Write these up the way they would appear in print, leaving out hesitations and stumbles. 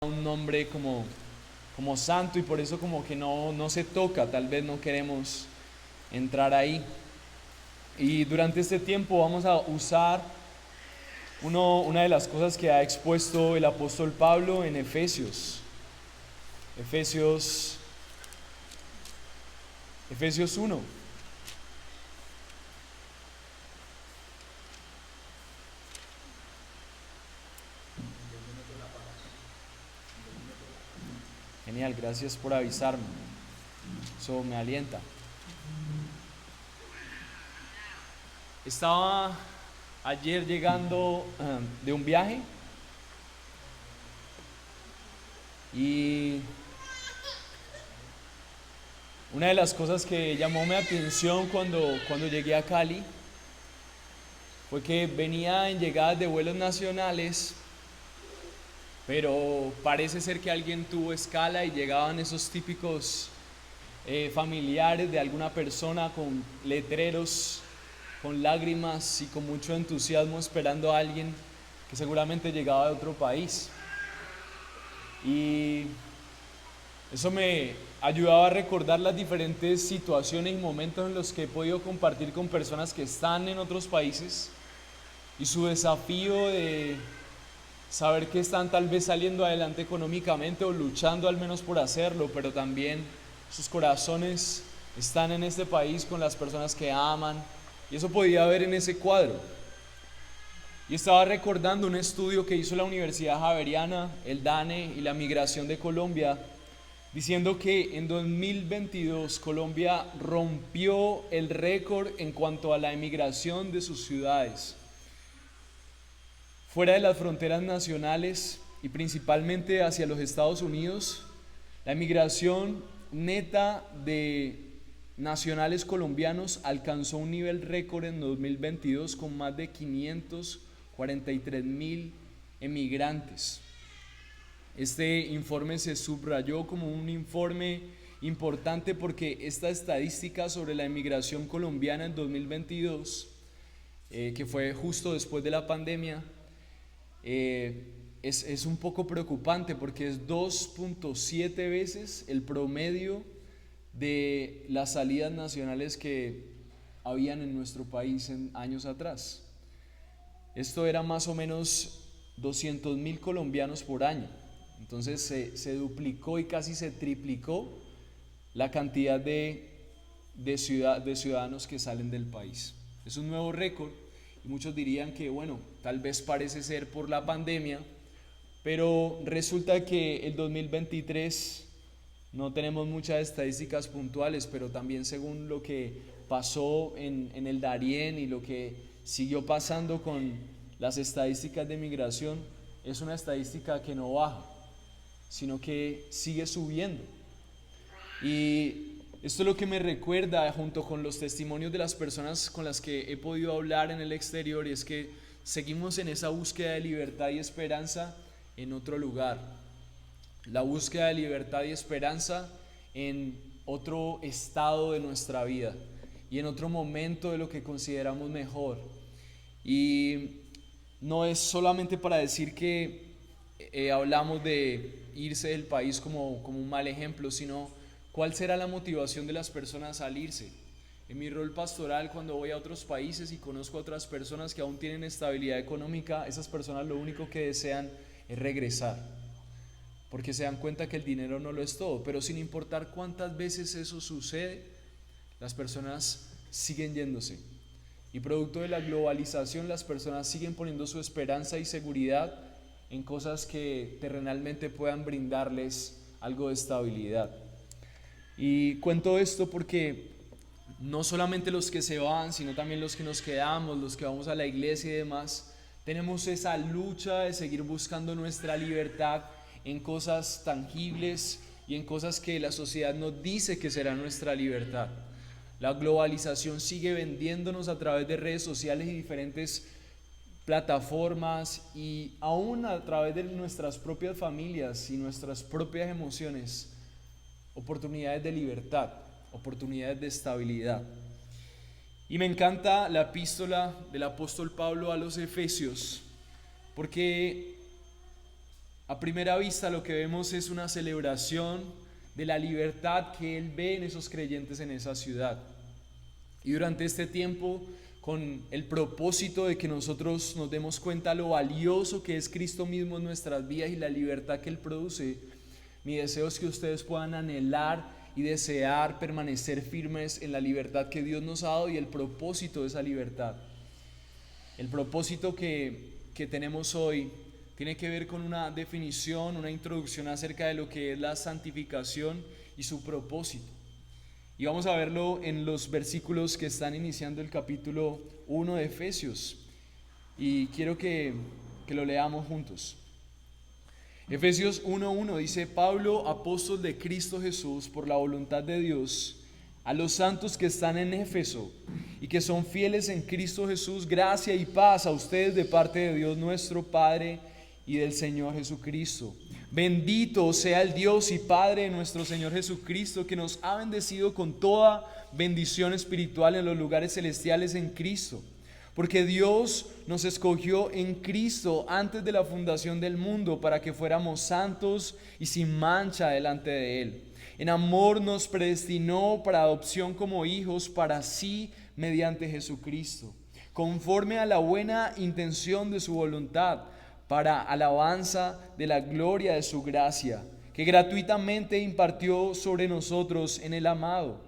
un nombre como santo y por eso como que no se toca, tal vez no queremos entrar ahí. Y durante este tiempo vamos a usar una de las cosas que ha expuesto el apóstol Pablo en Efesios, Efesios 1. Genial, gracias por avisarme, eso me alienta. Estaba ayer llegando de un viaje y una de las cosas que llamó mi atención cuando llegué a Cali fue que venía en llegadas de vuelos nacionales, pero parece ser que alguien tuvo escala y llegaban esos típicos familiares de alguna persona con letreros, con lágrimas y con mucho entusiasmo esperando a alguien que seguramente llegaba de otro país. Y eso me ayudaba a recordar las diferentes situaciones y momentos en los que he podido compartir con personas que están en otros países y su desafío de saber que están tal vez saliendo adelante económicamente o luchando al menos por hacerlo, pero también sus corazones están en este país con las personas que aman, y eso podía ver en ese cuadro. Y estaba recordando un estudio que hizo la Universidad Javeriana, el DANE y la migración de Colombia, diciendo que en 2022 Colombia rompió el récord en cuanto a la emigración de sus ciudades. Fuera de las fronteras nacionales y principalmente hacia los Estados Unidos, la emigración neta de nacionales colombianos alcanzó un nivel récord en 2022 con más de 543.000 emigrantes. Este informe se subrayó como un informe importante porque esta estadística sobre la emigración colombiana en 2022, que fue justo después de la pandemia, es un poco preocupante porque es 2.7 veces el promedio de las salidas nacionales que habían en nuestro país en años atrás. Esto era más o menos 200.000 colombianos por año. Entonces se duplicó y casi se triplicó la cantidad de ciudadanos que salen del país. Es un nuevo récord y muchos dirían que, bueno, tal vez parece ser por la pandemia, pero resulta que el 2023 no tenemos muchas estadísticas puntuales, pero también según lo que pasó en el Darién y lo que siguió pasando con las estadísticas de migración, es una estadística que no baja, sino que sigue subiendo. Y esto es lo que me recuerda, junto con los testimonios de las personas con las que he podido hablar en el exterior, y es que seguimos en esa búsqueda de libertad y esperanza en otro lugar. La búsqueda de libertad y esperanza en otro estado de nuestra vida y en otro momento de lo que consideramos mejor. Y no es solamente para decir que hablamos de irse del país como un mal ejemplo, sino cuál será la motivación de las personas al irse. En mi rol pastoral, cuando voy a otros países y conozco a otras personas que aún tienen estabilidad económica, esas personas lo único que desean es regresar, porque se dan cuenta que el dinero no lo es todo, pero sin importar cuántas veces eso sucede, las personas siguen yéndose. Y producto de la globalización, las personas siguen poniendo su esperanza y seguridad en cosas que terrenalmente puedan brindarles algo de estabilidad. Y cuento esto porque no solamente los que se van, sino también los que nos quedamos, los que vamos a la iglesia y demás, tenemos esa lucha de seguir buscando nuestra libertad en cosas tangibles y en cosas que la sociedad nos dice que será nuestra libertad. La globalización sigue vendiéndonos a través de redes sociales y diferentes plataformas, y aún a través de nuestras propias familias y nuestras propias emociones, oportunidades de libertad, oportunidades de estabilidad. Y me encanta la epístola del apóstol Pablo a los Efesios, porque A primera vista lo que vemos es una celebración de la libertad que Él ve en esos creyentes en esa ciudad. Y durante este tiempo, con el propósito de que nosotros nos demos cuenta lo valioso que es Cristo mismo en nuestras vidas y la libertad que Él produce, mi deseo es que ustedes puedan anhelar y desear permanecer firmes en la libertad que Dios nos ha dado y el propósito de esa libertad. El propósito que tenemos hoy tiene que ver con una definición, una introducción acerca de lo que es la santificación y su propósito. Y vamos a verlo en los versículos que están iniciando el capítulo 1 de Efesios. Y quiero que lo leamos juntos. Efesios 1:1 dice: Pablo, apóstol de Cristo Jesús, por la voluntad de Dios, a los santos que están en Éfeso y que son fieles en Cristo Jesús, gracia y paz a ustedes de parte de Dios nuestro Padre y del Señor Jesucristo. Bendito sea el Dios y Padre de nuestro Señor Jesucristo, que nos ha bendecido con toda bendición espiritual en los lugares celestiales en Cristo. Porque Dios nos escogió en Cristo antes de la fundación del mundo para que fuéramos santos y sin mancha delante de Él. En amor nos predestinó para adopción como hijos para sí mediante Jesucristo, conforme a la buena intención de su voluntad, para alabanza de la gloria de su gracia, que gratuitamente impartió sobre nosotros en el amado.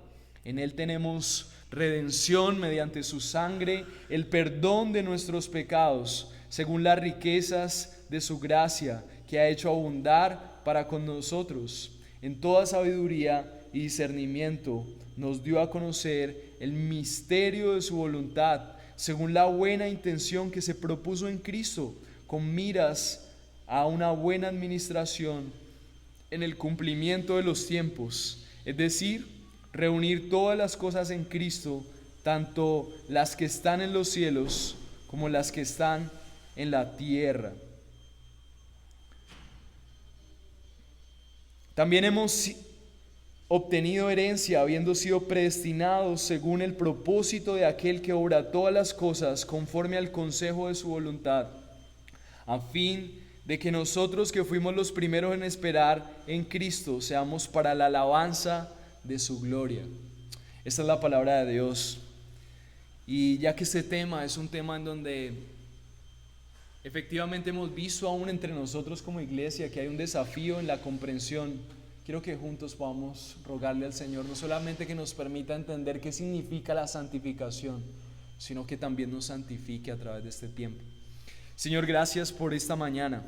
En Él tenemos redención mediante su sangre, el perdón de nuestros pecados, según las riquezas de su gracia, que ha hecho abundar para con nosotros. En toda sabiduría y discernimiento nos dio a conocer el misterio de su voluntad, según la buena intención que se propuso en Cristo, con miras a una buena administración en el cumplimiento de los tiempos, es decir, reunir todas las cosas en Cristo, tanto las que están en los cielos como las que están en la tierra. También hemos obtenido herencia, habiendo sido predestinados según el propósito de aquel que obra todas las cosas conforme al consejo de su voluntad, a fin de que nosotros que fuimos los primeros en esperar en Cristo seamos para la alabanza de su gloria. Esta es la palabra de Dios. Y ya que este tema es un tema en donde efectivamente hemos visto aún entre nosotros como iglesia que hay un desafío en la comprensión, quiero que juntos podamos rogarle al Señor no solamente que nos permita entender qué significa la santificación, sino que también nos santifique a través de este tiempo. Señor, gracias por esta mañana.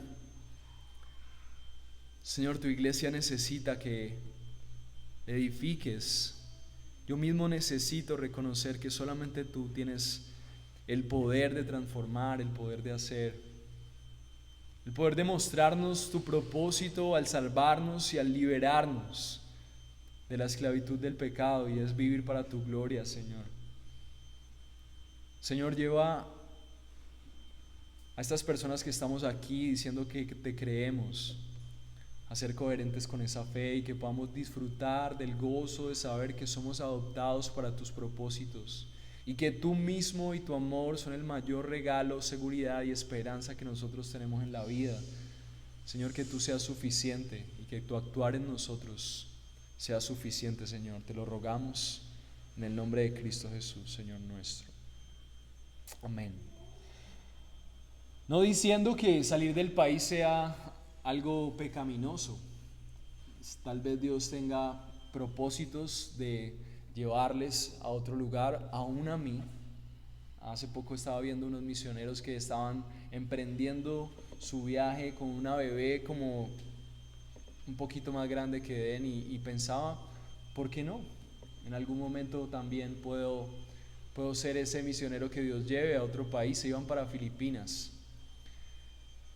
Señor, tu iglesia necesita que edifiques. Yo mismo necesito reconocer que solamente tú tienes el poder de transformar, el poder de hacer, el poder de mostrarnos tu propósito al salvarnos y al liberarnos de la esclavitud del pecado, y es vivir para tu gloria, Señor. Señor, lleva a estas personas que estamos aquí diciendo que te creemos, a ser coherentes con esa fe y que podamos disfrutar del gozo de saber que somos adoptados para tus propósitos y que tú mismo y tu amor son el mayor regalo, seguridad y esperanza que nosotros tenemos en la vida. Señor, que tú seas suficiente y que tu actuar en nosotros sea suficiente, Señor. Te lo rogamos en el nombre de Cristo Jesús, Señor nuestro. Amén. No diciendo que salir del país sea algo pecaminoso. Tal vez Dios tenga propósitos de llevarles a otro lugar, aún a mí. Hace poco estaba viendo unos misioneros que estaban emprendiendo su viaje con una bebé como un poquito más grande que él y pensaba, ¿por qué no? En algún momento también puedo ser ese misionero que Dios lleve a otro país. Se iban para Filipinas.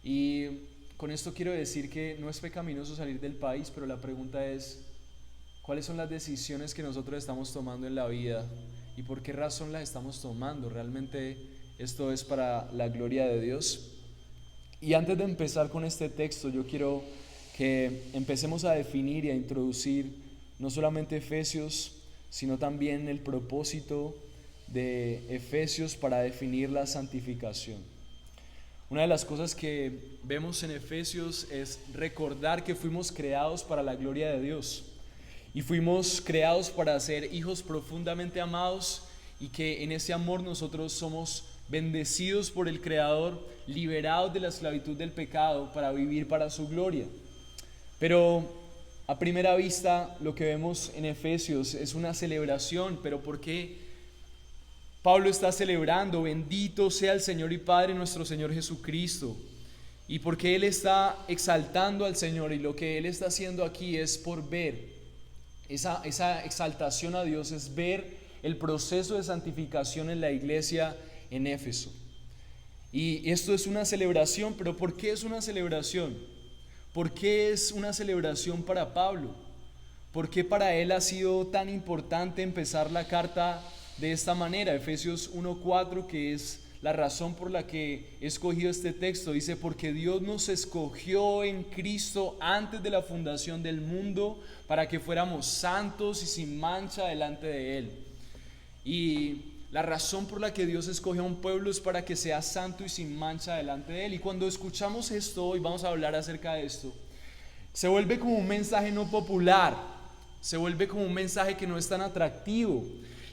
Y con esto quiero decir que no es pecaminoso salir del país, pero la pregunta es, ¿cuáles son las decisiones que nosotros estamos tomando en la vida y por qué razón las estamos tomando? ¿Realmente esto es para la gloria de Dios? Y antes de empezar con este texto, yo quiero que empecemos a definir y a introducir no solamente Efesios, sino también el propósito de Efesios para definir la santificación. Una de las cosas que vemos en Efesios es recordar que fuimos creados para la gloria de Dios y fuimos creados para ser hijos profundamente amados y que en ese amor nosotros somos bendecidos por el Creador, liberados de la esclavitud del pecado para vivir para su gloria. Pero a primera vista lo que vemos en Efesios es una celebración, pero ¿por qué Pablo está celebrando? Bendito sea el Señor y Padre nuestro Señor Jesucristo. Y porque Él está exaltando al Señor, y lo que Él está haciendo aquí es por ver, esa exaltación a Dios es ver el proceso de santificación en la iglesia en Éfeso. Y esto es una celebración, pero ¿por qué es una celebración? ¿Por qué es una celebración para Pablo? ¿Por qué para él ha sido tan importante empezar la carta de esta manera? Efesios 1:4, que es la razón por la que he escogido este texto, dice: porque Dios nos escogió en Cristo antes de la fundación del mundo para que fuéramos santos y sin mancha delante de Él. Y la razón por la que Dios escoge a un pueblo es para que sea santo y sin mancha delante de Él. Y cuando escuchamos esto, hoy vamos a hablar acerca de esto, se vuelve como un mensaje no popular, se vuelve como un mensaje que no es tan atractivo.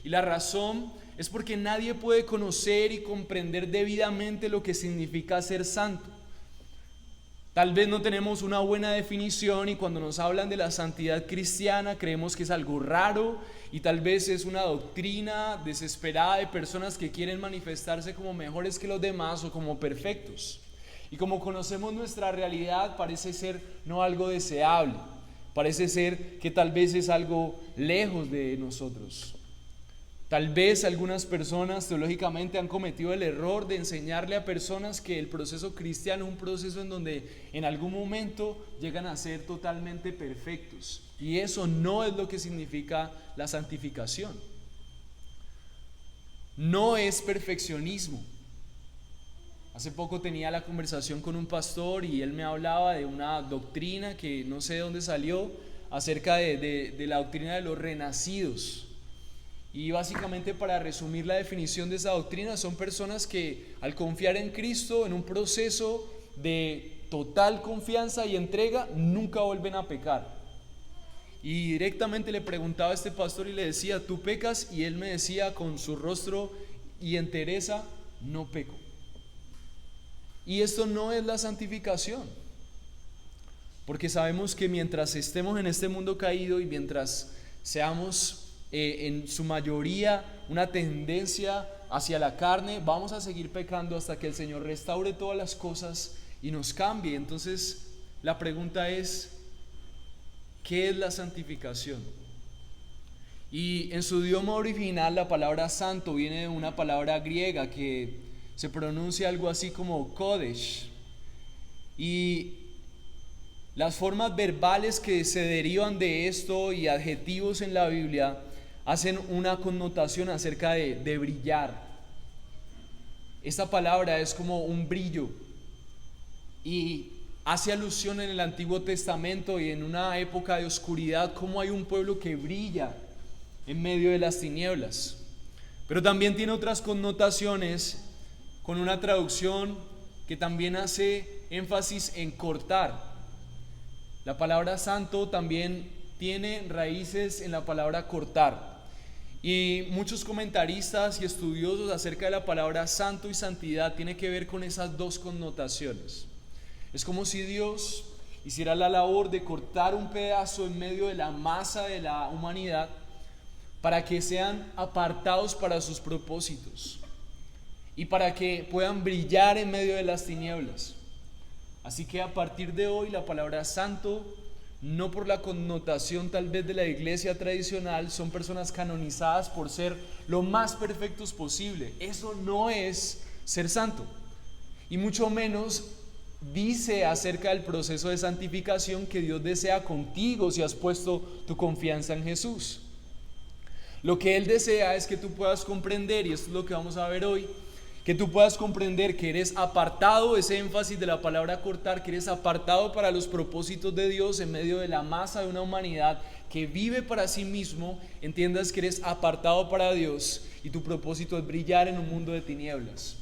Y la razón es porque nadie puede conocer y comprender debidamente lo que significa ser santo. Tal vez no tenemos una buena definición, y cuando nos hablan de la santidad cristiana creemos que es algo raro, y tal vez es una doctrina desesperada de personas que quieren manifestarse como mejores que los demás o como perfectos. Y como conocemos nuestra realidad, parece ser no algo deseable, parece ser que tal vez es algo lejos de nosotros. Tal vez algunas personas teológicamente han cometido el error de enseñarle a personas que el proceso cristiano es un proceso en donde en algún momento llegan a ser totalmente perfectos. Y eso no es lo que significa la santificación. No es perfeccionismo. Hace poco tenía la conversación con un pastor y él me hablaba de una doctrina que no sé de dónde salió, acerca de la doctrina de los renacidos. Y básicamente, para resumir la definición de esa doctrina, son personas que al confiar en Cristo en un proceso de total confianza y entrega, nunca vuelven a pecar. Y directamente le preguntaba a este pastor y le decía: ¿tú pecas? Y él me decía con su rostro y entereza: no peco. Y esto no es la santificación, porque sabemos que mientras estemos en este mundo caído y mientras seamos en su mayoría una tendencia hacia la carne, vamos a seguir pecando hasta que el Señor restaure todas las cosas y nos cambie. Entonces la pregunta es: ¿qué es la santificación? Y en su idioma original la palabra santo viene de una palabra griega que se pronuncia algo así como kodesh, y las formas verbales que se derivan de esto y adjetivos en la Biblia hacen una connotación acerca de brillar. Esta palabra es como un brillo y hace alusión en el Antiguo Testamento y en una época de oscuridad, como hay un pueblo que brilla en medio de las tinieblas. Pero también tiene otras connotaciones, con una traducción que también hace énfasis en cortar. La palabra santo también tiene raíces en la palabra cortar. Y muchos comentaristas y estudiosos acerca de la palabra santo y santidad tienen que ver con esas dos connotaciones. Es como si Dios hiciera la labor de cortar un pedazo en medio de la masa de la humanidad para que sean apartados para sus propósitos y para que puedan brillar en medio de las tinieblas. Así que a partir de hoy la palabra santo, no por la connotación tal vez de la iglesia tradicional, son personas canonizadas por ser lo más perfectos posible. Eso no es ser santo, y mucho menos dice acerca del proceso de santificación que Dios desea contigo si has puesto tu confianza en Jesús. Lo que Él desea es que tú puedas comprender, y esto es lo que vamos a ver hoy, que tú puedas comprender que eres apartado, ese énfasis de la palabra cortar, que eres apartado para los propósitos de Dios en medio de la masa de una humanidad que vive para sí mismo. Entiendas que eres apartado para Dios y tu propósito es brillar en un mundo de tinieblas.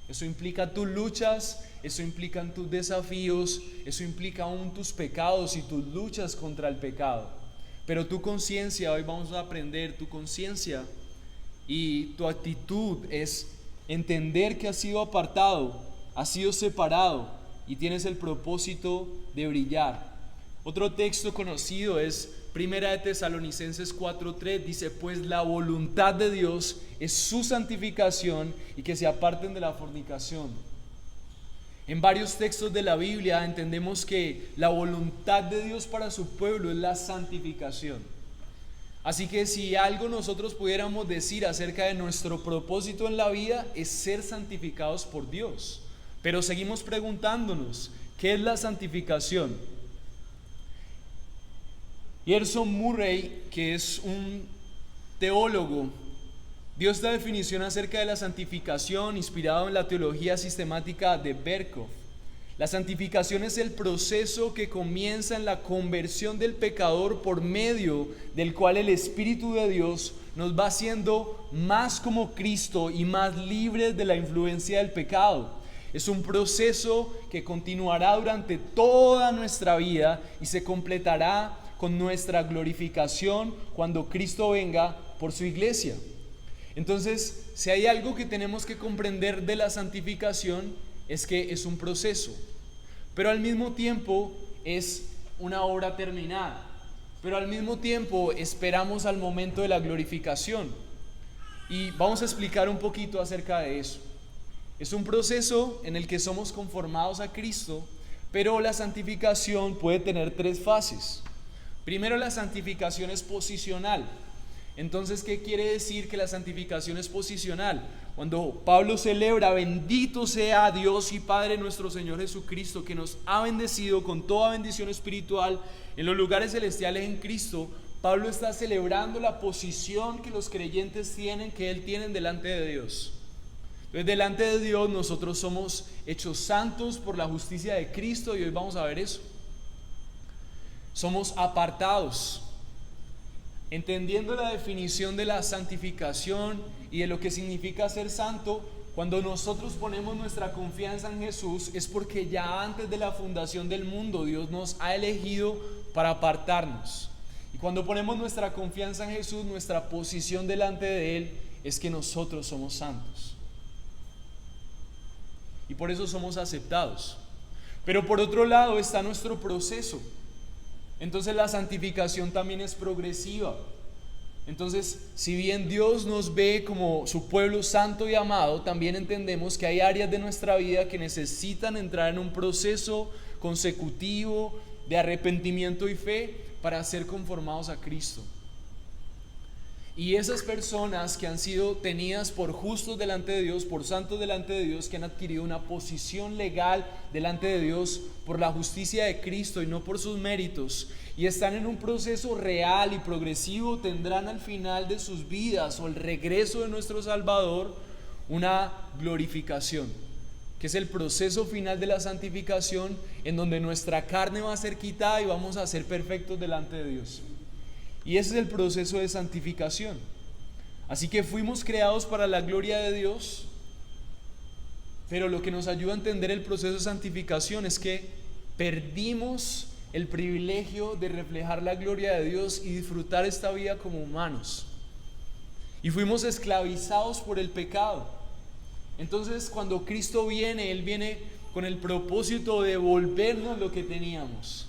Eso implica tus luchas, eso implica tus desafíos, eso implica aún tus pecados y tus luchas contra el pecado. Pero tu conciencia, hoy vamos a aprender, tu conciencia y tu actitud es entender que has sido apartado, has sido separado y tienes el propósito de brillar. Otro texto conocido es Primera de Tesalonicenses 4:3, dice: pues la voluntad de Dios es su santificación y que se aparten de la fornicación. En varios textos de la Biblia entendemos que la voluntad de Dios para su pueblo es la santificación. Así que si algo nosotros pudiéramos decir acerca de nuestro propósito en la vida es ser santificados por Dios. Pero seguimos preguntándonos, ¿qué es la santificación? Gerson Murray, que es un teólogo, dio esta definición acerca de la santificación inspirado en la teología sistemática de Berkov. La santificación es el proceso que comienza en la conversión del pecador por medio del cual el Espíritu de Dios nos va haciendo más como Cristo y más libres de la influencia del pecado. Es un proceso que continuará durante toda nuestra vida y se completará con nuestra glorificación cuando Cristo venga por su iglesia. Entonces, si hay algo que tenemos que comprender de la santificación es que es un proceso, pero al mismo tiempo es una obra terminada, pero al mismo tiempo esperamos al momento de la glorificación. Y vamos a explicar un poquito acerca de eso. Es un proceso en el que somos conformados a Cristo, pero la santificación puede tener tres fases. Primero, la santificación es posicional. Entonces, ¿qué quiere decir que la santificación es posicional? Cuando Pablo celebra: bendito sea Dios y Padre nuestro Señor Jesucristo, que nos ha bendecido con toda bendición espiritual en los lugares celestiales en Cristo, Pablo está celebrando la posición que los creyentes tienen, que él tiene delante de Dios. Entonces, delante de Dios nosotros somos hechos santos por la justicia de Cristo, y hoy vamos a ver eso. Somos apartados. Entendiendo la definición de la santificación y de lo que significa ser santo, cuando nosotros ponemos nuestra confianza en Jesús es porque ya antes de la fundación del mundo Dios nos ha elegido para apartarnos. Y cuando ponemos nuestra confianza en Jesús, nuestra posición delante de Él es que nosotros somos santos. Y por eso somos aceptados. Pero por otro lado está nuestro proceso. Entonces la santificación también es progresiva. Entonces, si bien Dios nos ve como su pueblo santo y amado, también entendemos que hay áreas de nuestra vida que necesitan entrar en un proceso consecutivo de arrepentimiento y fe para ser conformados a Cristo. Y esas personas que han sido tenidas por justos delante de Dios, por santos delante de Dios, que han adquirido una posición legal delante de Dios por la justicia de Cristo y no por sus méritos, y están en un proceso real y progresivo, tendrán al final de sus vidas o el regreso de nuestro Salvador una glorificación, que es el proceso final de la santificación, en donde nuestra carne va a ser quitada y vamos a ser perfectos delante de Dios. Y ese es el proceso de santificación. Así que fuimos creados para la gloria de Dios, pero lo que nos ayuda a entender el proceso de santificación es que perdimos el privilegio de reflejar la gloria de Dios y disfrutar esta vida como humanos. Y fuimos esclavizados por el pecado. Entonces, cuando Cristo viene, Él viene con el propósito de devolvernos lo que teníamos.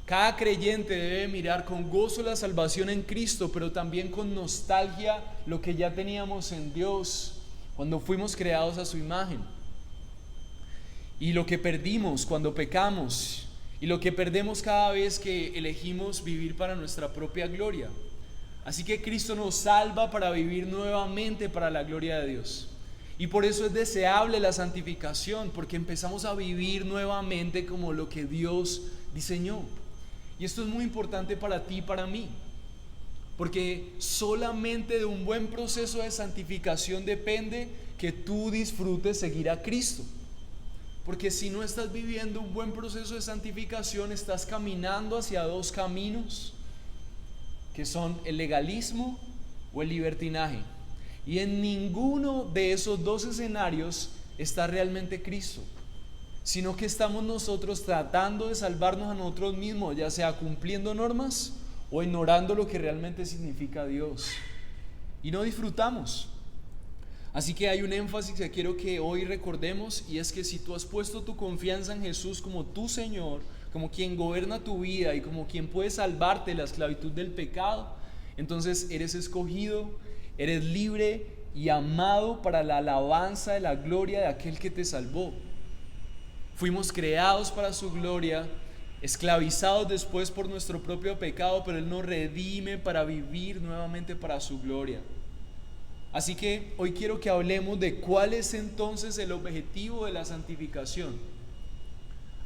Cada creyente debe mirar con gozo la salvación en Cristo, pero también con nostalgia lo que ya teníamos en Dios cuando fuimos creados a su imagen. Y lo que perdimos cuando pecamos, y lo que perdemos cada vez que elegimos vivir para nuestra propia gloria. Así que Cristo nos salva para vivir nuevamente para la gloria de Dios. Y por eso es deseable la santificación, porque empezamos a vivir nuevamente como lo que Dios diseñó. Y esto es muy importante para ti y para mí, porque solamente de un buen proceso de santificación depende que tú disfrutes seguir a Cristo. Porque si no estás viviendo un buen proceso de santificación, estás caminando hacia dos caminos, que son el legalismo o el libertinaje. Y en ninguno de esos dos escenarios está realmente Cristo. sino que estamos nosotros tratando de salvarnos a nosotros mismos, ya sea cumpliendo normas o ignorando lo que realmente significa Dios. Y no disfrutamos. Así que hay un énfasis que quiero que hoy recordemos, y es que si tú has puesto tu confianza en Jesús como tu Señor, como quien gobierna tu vida y como quien puede salvarte de la esclavitud del pecado, entonces eres escogido, eres libre y amado para la alabanza de la gloria de aquel que te salvó. Fuimos creados para su gloria, esclavizados después por nuestro propio pecado, pero Él nos redime para vivir nuevamente para su gloria. Así que hoy quiero que hablemos de cuál es entonces el objetivo de la santificación.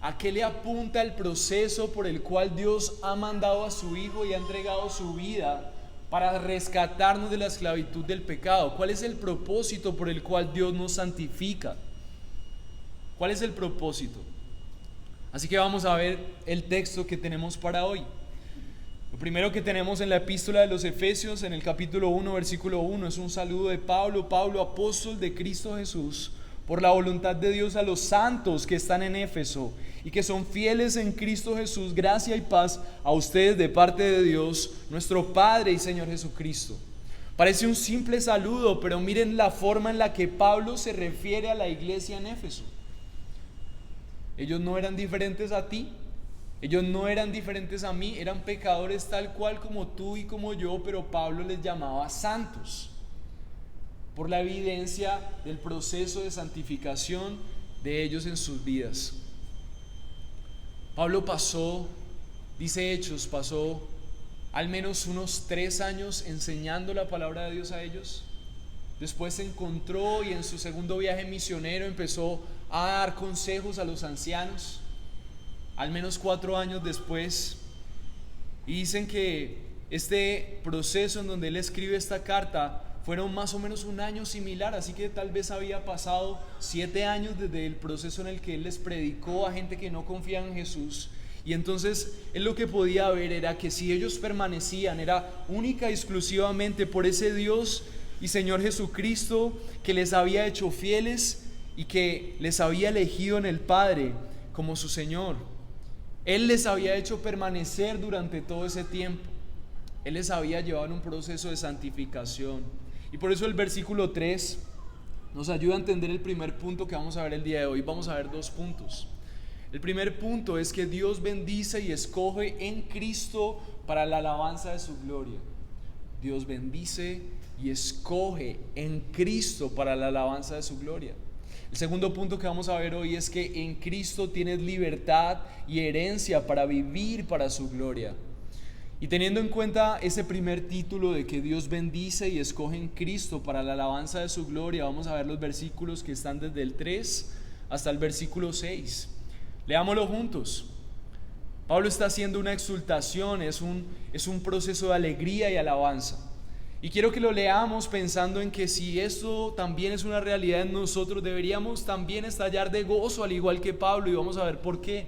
¿A qué le apunta el proceso por el cual Dios ha mandado a su Hijo y ha entregado su vida para rescatarnos de la esclavitud del pecado? ¿Cuál es el propósito por el cual Dios nos santifica? ¿Cuál es el propósito? Así que vamos a ver el texto que tenemos para hoy. Lo primero que tenemos en la epístola de los Efesios, en el capítulo 1, versículo 1, es un saludo de Pablo, apóstol de Cristo Jesús, por la voluntad de Dios a los santos que están en Éfeso y que son fieles en Cristo Jesús. Gracia y paz a ustedes de parte de Dios, nuestro Padre y Señor Jesucristo. Parece un simple saludo, pero miren la forma en la que Pablo se refiere a la iglesia en Éfeso. Ellos no eran diferentes a ti, ellos no eran diferentes a mí, eran pecadores tal cual como tú y como yo, pero Pablo les llamaba santos, por la evidencia del proceso de santificación de ellos en sus vidas. Pablo pasó, dice Hechos, pasó al menos unos 3 años enseñando la palabra de Dios a ellos. Después se encontró y en su segundo viaje misionero empezó a dar consejos a los ancianos, al menos 4 años después. Y dicen que este proceso en donde él escribe esta carta fueron más o menos un año similar, así que tal vez había pasado 7 años desde el proceso en el que él les predicó a gente que no confiaba en Jesús. Y entonces él lo que podía ver era que si ellos permanecían, era única y exclusivamente por ese Dios y Señor Jesucristo que les había hecho fieles y que les había elegido en el Padre como su Señor. Él les había hecho permanecer durante todo ese tiempo. Él les había llevado en un proceso de santificación. Y por eso el versículo 3 nos ayuda a entender el primer punto que vamos a ver el día de hoy. Vamos a ver 2 puntos. El primer punto es que Dios bendice y escoge en Cristo para la alabanza de su gloria. Dios bendice y escoge en Cristo para la alabanza de su gloria. El segundo punto que vamos a ver hoy es que en Cristo tienes libertad y herencia para vivir para su gloria. Y teniendo en cuenta ese primer título de que Dios bendice y escoge en Cristo para la alabanza de su gloria, vamos a ver los versículos que están desde el 3 hasta el versículo 6. Leámoslo juntos. Pablo está haciendo una exultación, es un proceso de alegría y alabanza. Y quiero que lo leamos pensando en que si esto también es una realidad en nosotros, deberíamos también estallar de gozo al igual que Pablo, y vamos a ver por qué.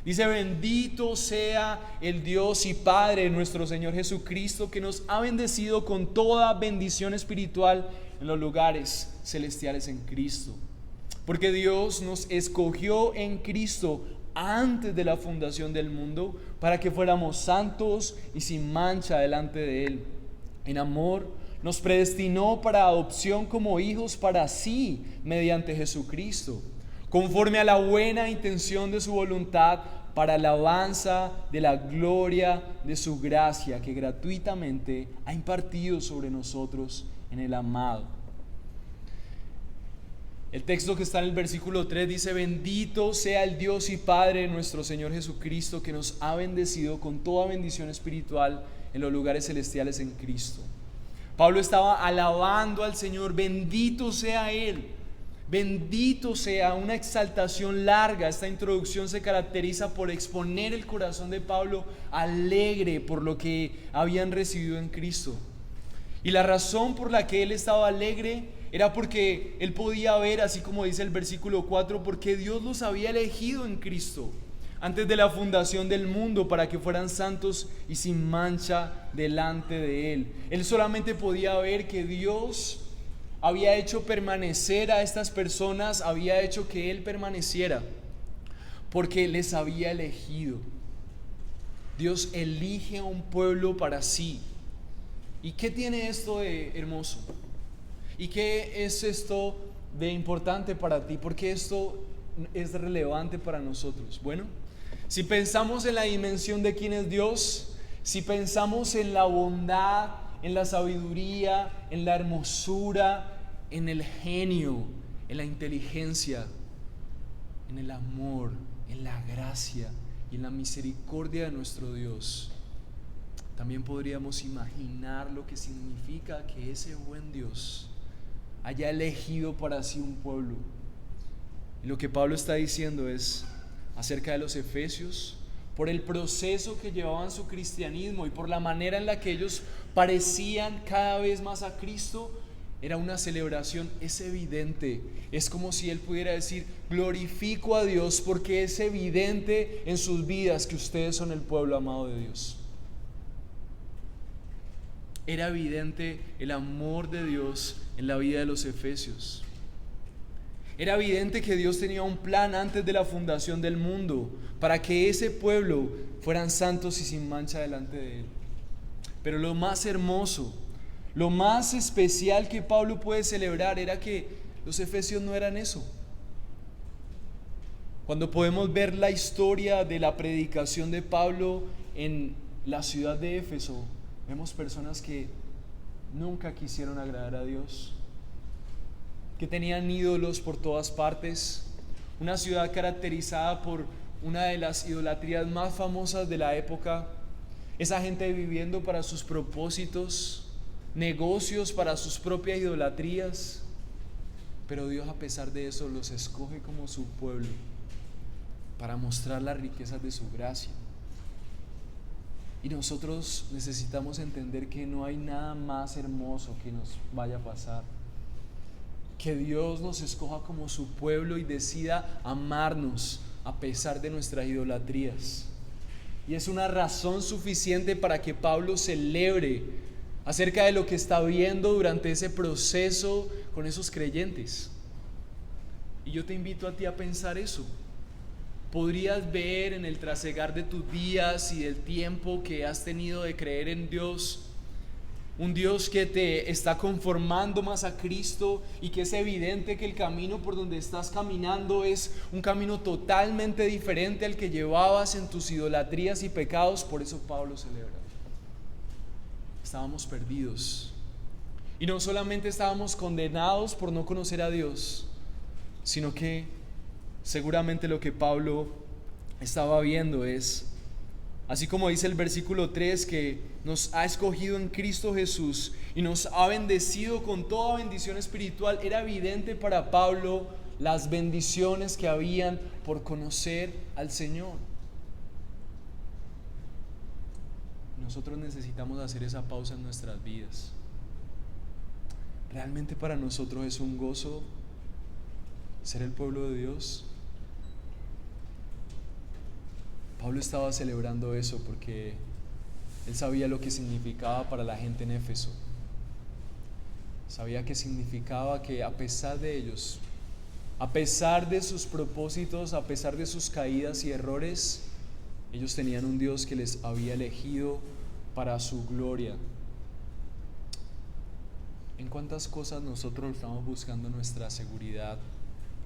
Dice: bendito sea el Dios y Padre de nuestro Señor Jesucristo, que nos ha bendecido con toda bendición espiritual en los lugares celestiales en Cristo. Porque Dios nos escogió en Cristo antes de la fundación del mundo para que fuéramos santos y sin mancha delante de Él. En amor nos predestinó para adopción como hijos para sí mediante Jesucristo, conforme a la buena intención de su voluntad, para alabanza de la gloria de su gracia que gratuitamente ha impartido sobre nosotros en el amado. El texto que está en el versículo 3 dice: bendito sea el Dios y Padre de nuestro Señor Jesucristo, que nos ha bendecido con toda bendición espiritual en los lugares celestiales en Cristo. Pablo estaba alabando al Señor, bendito sea Él. Bendito sea, una exaltación larga. Esta introducción se caracteriza por exponer el corazón de Pablo alegre por lo que habían recibido en Cristo. Y la razón por la que él estaba alegre era porque él podía ver, así como dice el versículo 4, porque Dios los había elegido en Cristo antes de la fundación del mundo para que fueran santos y sin mancha delante de Él. Él solamente podía ver que Dios había hecho permanecer a estas personas, había hecho que Él permaneciera. porque les había elegido. Dios elige a un pueblo para sí. ¿Y qué tiene esto de hermoso? ¿Y qué es esto de importante para ti? ¿Por qué esto es relevante para nosotros? Bueno, si pensamos en la dimensión de quién es Dios, si pensamos en la bondad, en la sabiduría, en la hermosura, en el genio, en la inteligencia, en el amor, en la gracia y en la misericordia de nuestro Dios, también podríamos imaginar lo que significa que ese buen Dios haya elegido para sí un pueblo. Y lo que Pablo está diciendo es acerca de los efesios, por el proceso que llevaban su cristianismo y por la manera en la que ellos parecían cada vez más a Cristo, era una celebración. Es evidente, es como si él pudiera decir: glorifico a Dios porque es evidente en sus vidas que ustedes son el pueblo amado de Dios. Era evidente el amor de Dios en la vida de los efesios. Era evidente que Dios tenía un plan antes de la fundación del mundo para que ese pueblo fueran santos y sin mancha delante de Él. Pero lo más hermoso, lo más especial que Pablo puede celebrar era que los efesios no eran eso. Cuando podemos ver la historia de la predicación de Pablo en la ciudad de Éfeso, vemos personas que nunca quisieron agradar a Dios, que tenían ídolos por todas partes, una ciudad caracterizada por una de las idolatrías más famosas de la época, esa gente viviendo para sus propósitos, negocios para sus propias idolatrías. Pero Dios, a pesar de eso, los escoge como su pueblo para mostrar las riquezas de su gracia. Y nosotros necesitamos entender que no hay nada más hermoso que nos vaya a pasar. Que Dios nos escoja como su pueblo y decida amarnos a pesar de nuestras idolatrías. Y es una razón suficiente para que Pablo celebre acerca de lo que está viendo durante ese proceso con esos creyentes. Y yo te invito a ti a pensar eso. Podrías ver en el trasegar de tus días y del tiempo que has tenido de creer en Dios, un Dios que te está conformando más a Cristo y que es evidente que el camino por donde estás caminando es un camino totalmente diferente al que llevabas en tus idolatrías y pecados. Por eso Pablo celebra. Estábamos perdidos. Y no solamente estábamos condenados por no conocer a Dios, sino que seguramente lo que Pablo estaba viendo es, así como dice el versículo 3, que nos ha escogido en Cristo Jesús y nos ha bendecido con toda bendición espiritual. Era evidente para Pablo las bendiciones que habían por conocer al Señor. Nosotros necesitamos hacer esa pausa en nuestras vidas. ¿Realmente para nosotros es un gozo ser el pueblo de Dios? Pablo estaba celebrando eso porque él sabía lo que significaba para la gente en Éfeso. Sabía que significaba que a pesar de ellos, a pesar de sus propósitos, a pesar de sus caídas y errores, ellos tenían un Dios que les había elegido para su gloria. ¿En cuántas cosas nosotros estamos buscando nuestra seguridad,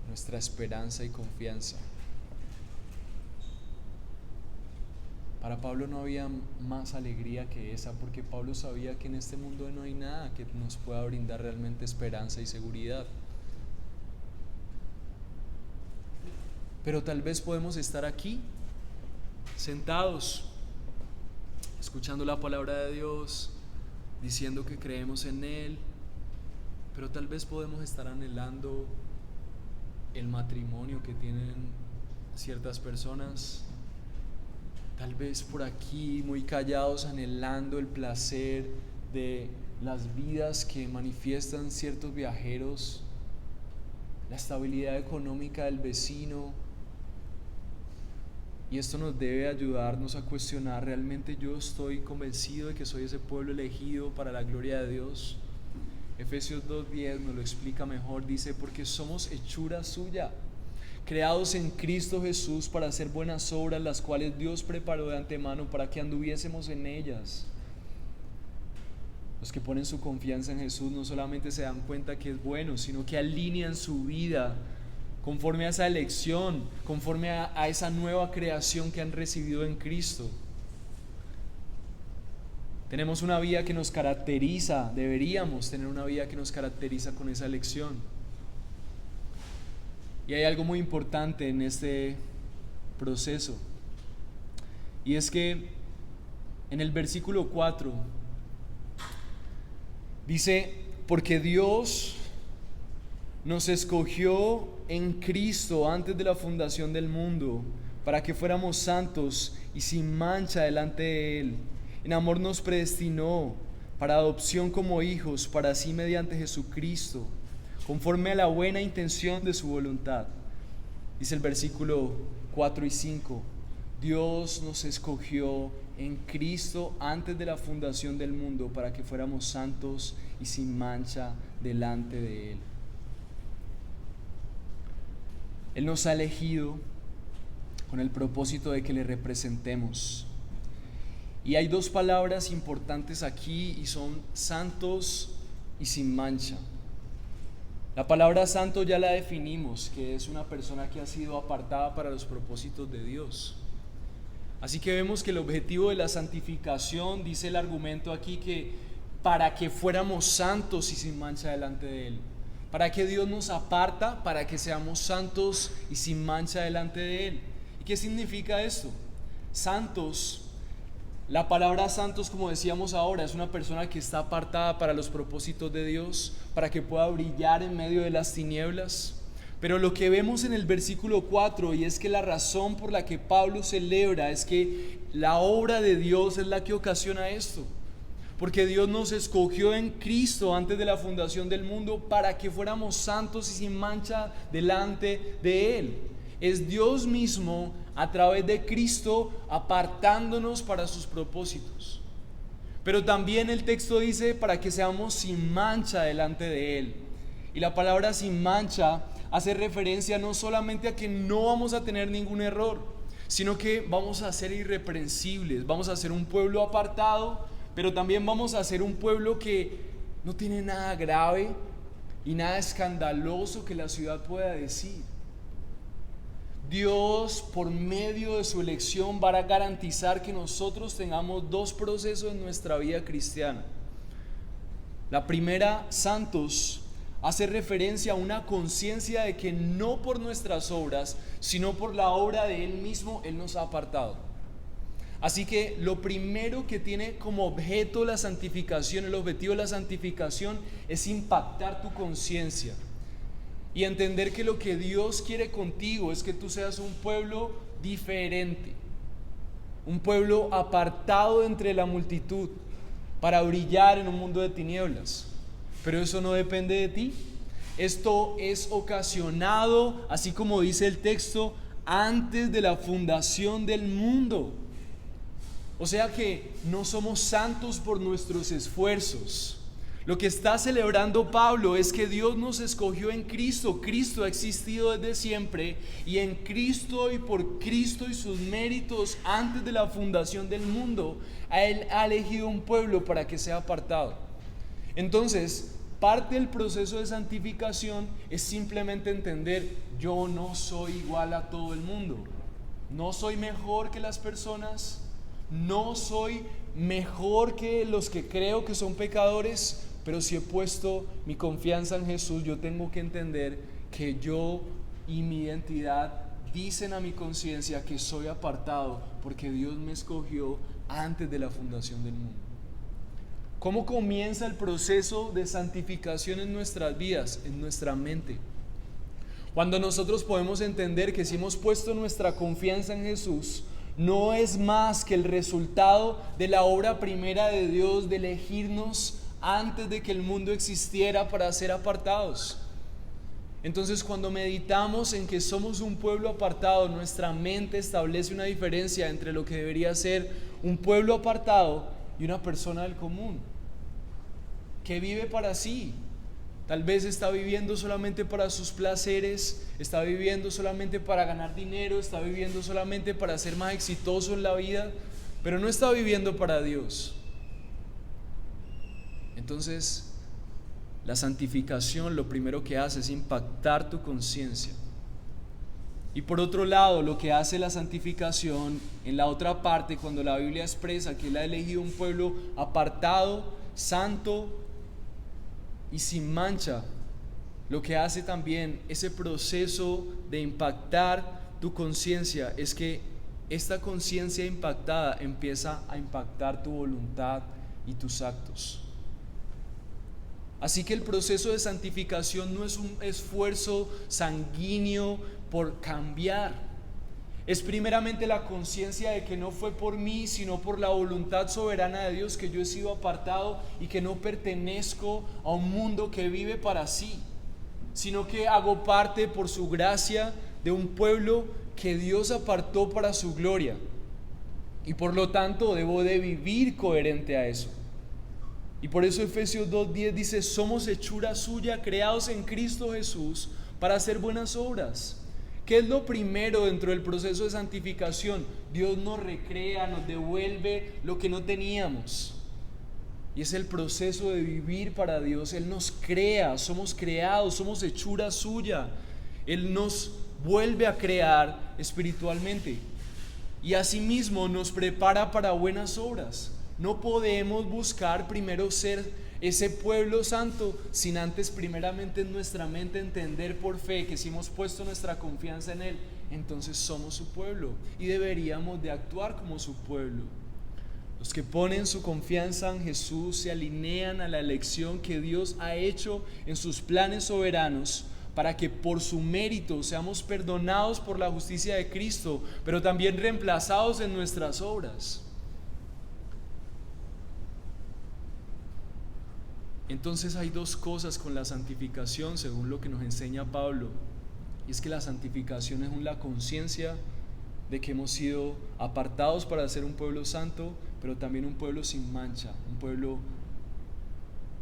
nuestra esperanza y confianza? Para Pablo no había más alegría que esa, porque Pablo sabía que en este mundo no hay nada que nos pueda brindar realmente esperanza y seguridad. Pero tal vez podemos estar aquí, sentados, escuchando la palabra de Dios, diciendo que creemos en Él, pero tal vez podemos estar anhelando el matrimonio que tienen ciertas personas. Tal vez por aquí, muy callados, anhelando el placer de las vidas que manifiestan ciertos viajeros, la estabilidad económica del vecino. Y esto nos debe ayudarnos a cuestionar: ¿realmente yo estoy convencido de que soy ese pueblo elegido para la gloria de Dios? Efesios 2:10 nos lo explica mejor. Dice: porque somos hechura suya, creados en Cristo Jesús para hacer buenas obras, las cuales Dios preparó de antemano para que anduviésemos en ellas. Los que ponen su confianza en Jesús no solamente se dan cuenta que es bueno, sino que alinean su vida conforme a esa elección, conforme a esa nueva creación que han recibido en Cristo. Tenemos una vida que nos caracteriza, deberíamos tener una vida que nos caracteriza con esa elección. Y hay algo muy importante en este proceso, y es que en el versículo 4 dice: porque Dios nos escogió en Cristo antes de la fundación del mundo, para que fuéramos santos y sin mancha delante de Él. En amor nos predestinó para adopción como hijos, para sí mediante Jesucristo, conforme a la buena intención de su voluntad. Dice el versículo 4 y 5: Dios nos escogió en Cristo antes de la fundación del mundo, para que fuéramos santos y sin mancha delante de Él. Él nos ha elegido con el propósito de que le representemos. Y hay dos palabras importantes aquí, y son santos y sin mancha. La palabra santo ya la definimos, que es una persona que ha sido apartada para los propósitos de Dios. Así que vemos que el objetivo de la santificación, dice el argumento aquí, que para que fuéramos santos y sin mancha delante de Él. ¿Para que Dios nos aparta? Para que seamos santos y sin mancha delante de Él. ¿Y qué significa esto? Santos, la palabra santos, como decíamos ahora, es una persona que está apartada para los propósitos de Dios, para que pueda brillar en medio de las tinieblas. Pero lo que vemos en el versículo 4, y es que la razón por la que Pablo celebra es que la obra de Dios es la que ocasiona esto. Porque Dios nos escogió en Cristo antes de la fundación del mundo para que fuéramos santos y sin mancha delante de Él. Es Dios mismo a través de Cristo apartándonos para sus propósitos. Pero también el texto dice para que seamos sin mancha delante de Él. Y la palabra sin mancha hace referencia no solamente a que no vamos a tener ningún error, sino que vamos a ser irreprensibles, vamos a ser un pueblo apartado, pero también vamos a ser un pueblo que no tiene nada grave y nada escandaloso que la ciudad pueda decir. Dios, por medio de su elección, va a garantizar que nosotros tengamos dos procesos en nuestra vida cristiana. La primera, santos, hace referencia a una conciencia de que no por nuestras obras, sino por la obra de Él mismo, Él nos ha apartado. Así que lo primero que tiene como objeto la santificación, el objetivo de la santificación, es impactar tu conciencia y entender que lo que Dios quiere contigo es que tú seas un pueblo diferente, un pueblo apartado entre la multitud para brillar en un mundo de tinieblas. Pero eso no depende de ti. Esto es ocasionado, así como dice el texto, antes de la fundación del mundo. O sea que no somos santos por nuestros esfuerzos. Lo que está celebrando Pablo es que Dios nos escogió en Cristo. Cristo ha existido desde siempre, y en Cristo y por Cristo y sus méritos antes de la fundación del mundo, Él ha elegido un pueblo para que sea apartado. Entonces, parte del proceso de santificación es simplemente entender: yo no soy igual a todo el mundo, no soy mejor que las personas, no soy mejor que los que creo que son pecadores, pero si he puesto mi confianza en Jesús, yo tengo que entender que yo y mi identidad dicen a mi conciencia que soy apartado porque Dios me escogió antes de la fundación del mundo. ¿Cómo comienza el proceso de santificación en nuestras vidas, en nuestra mente? Cuando nosotros podemos entender que si hemos puesto nuestra confianza en Jesús, no es más que el resultado de la obra primera de Dios de elegirnos antes de que el mundo existiera para ser apartados. Entonces, cuando meditamos en que somos un pueblo apartado, nuestra mente establece una diferencia entre lo que debería ser un pueblo apartado y una persona del común que vive para sí, Tal vez está viviendo solamente para sus placeres, está viviendo solamente para ganar dinero, está viviendo solamente para ser más exitoso en la vida, pero no está viviendo para Dios. Entonces, la santificación lo primero que hace es impactar tu conciencia. Y por otro lado, lo que hace la santificación en la otra parte, cuando la Biblia expresa que Él ha elegido un pueblo apartado, santo y sin mancha, lo que hace también ese proceso de impactar tu conciencia es que esta conciencia impactada empieza a impactar tu voluntad y tus actos. Así que el proceso de santificación no es un esfuerzo sanguíneo por cambiar. Es primeramente la conciencia de que no fue por mí, sino por la voluntad soberana de Dios que yo he sido apartado y que no pertenezco a un mundo que vive para sí, sino que hago parte por su gracia de un pueblo que Dios apartó para su gloria. Y por lo tanto debo de vivir coherente a eso. Y por eso Efesios 2:10 dice: somos hechura suya, creados en Cristo Jesús para hacer buenas obras. ¿Qué es lo primero dentro del proceso de santificación? Dios nos recrea, nos devuelve lo que no teníamos. Y es el proceso de vivir para Dios. Él nos crea, somos creados, somos hechura suya. Él nos vuelve a crear espiritualmente. Y asimismo nos prepara para buenas obras. No podemos buscar primero ser ese pueblo santo sin antes primeramente en nuestra mente entender por fe que si hemos puesto nuestra confianza en Él, entonces somos su pueblo y deberíamos de actuar como su pueblo. Los que ponen su confianza en Jesús se alinean a la elección que Dios ha hecho en sus planes soberanos para que por su mérito seamos perdonados por la justicia de Cristo, pero también reemplazados en nuestras obras. Entonces hay dos cosas con la santificación según lo que nos enseña Pablo, y es que la santificación es la conciencia de que hemos sido apartados para ser un pueblo santo, pero también un pueblo sin mancha, un pueblo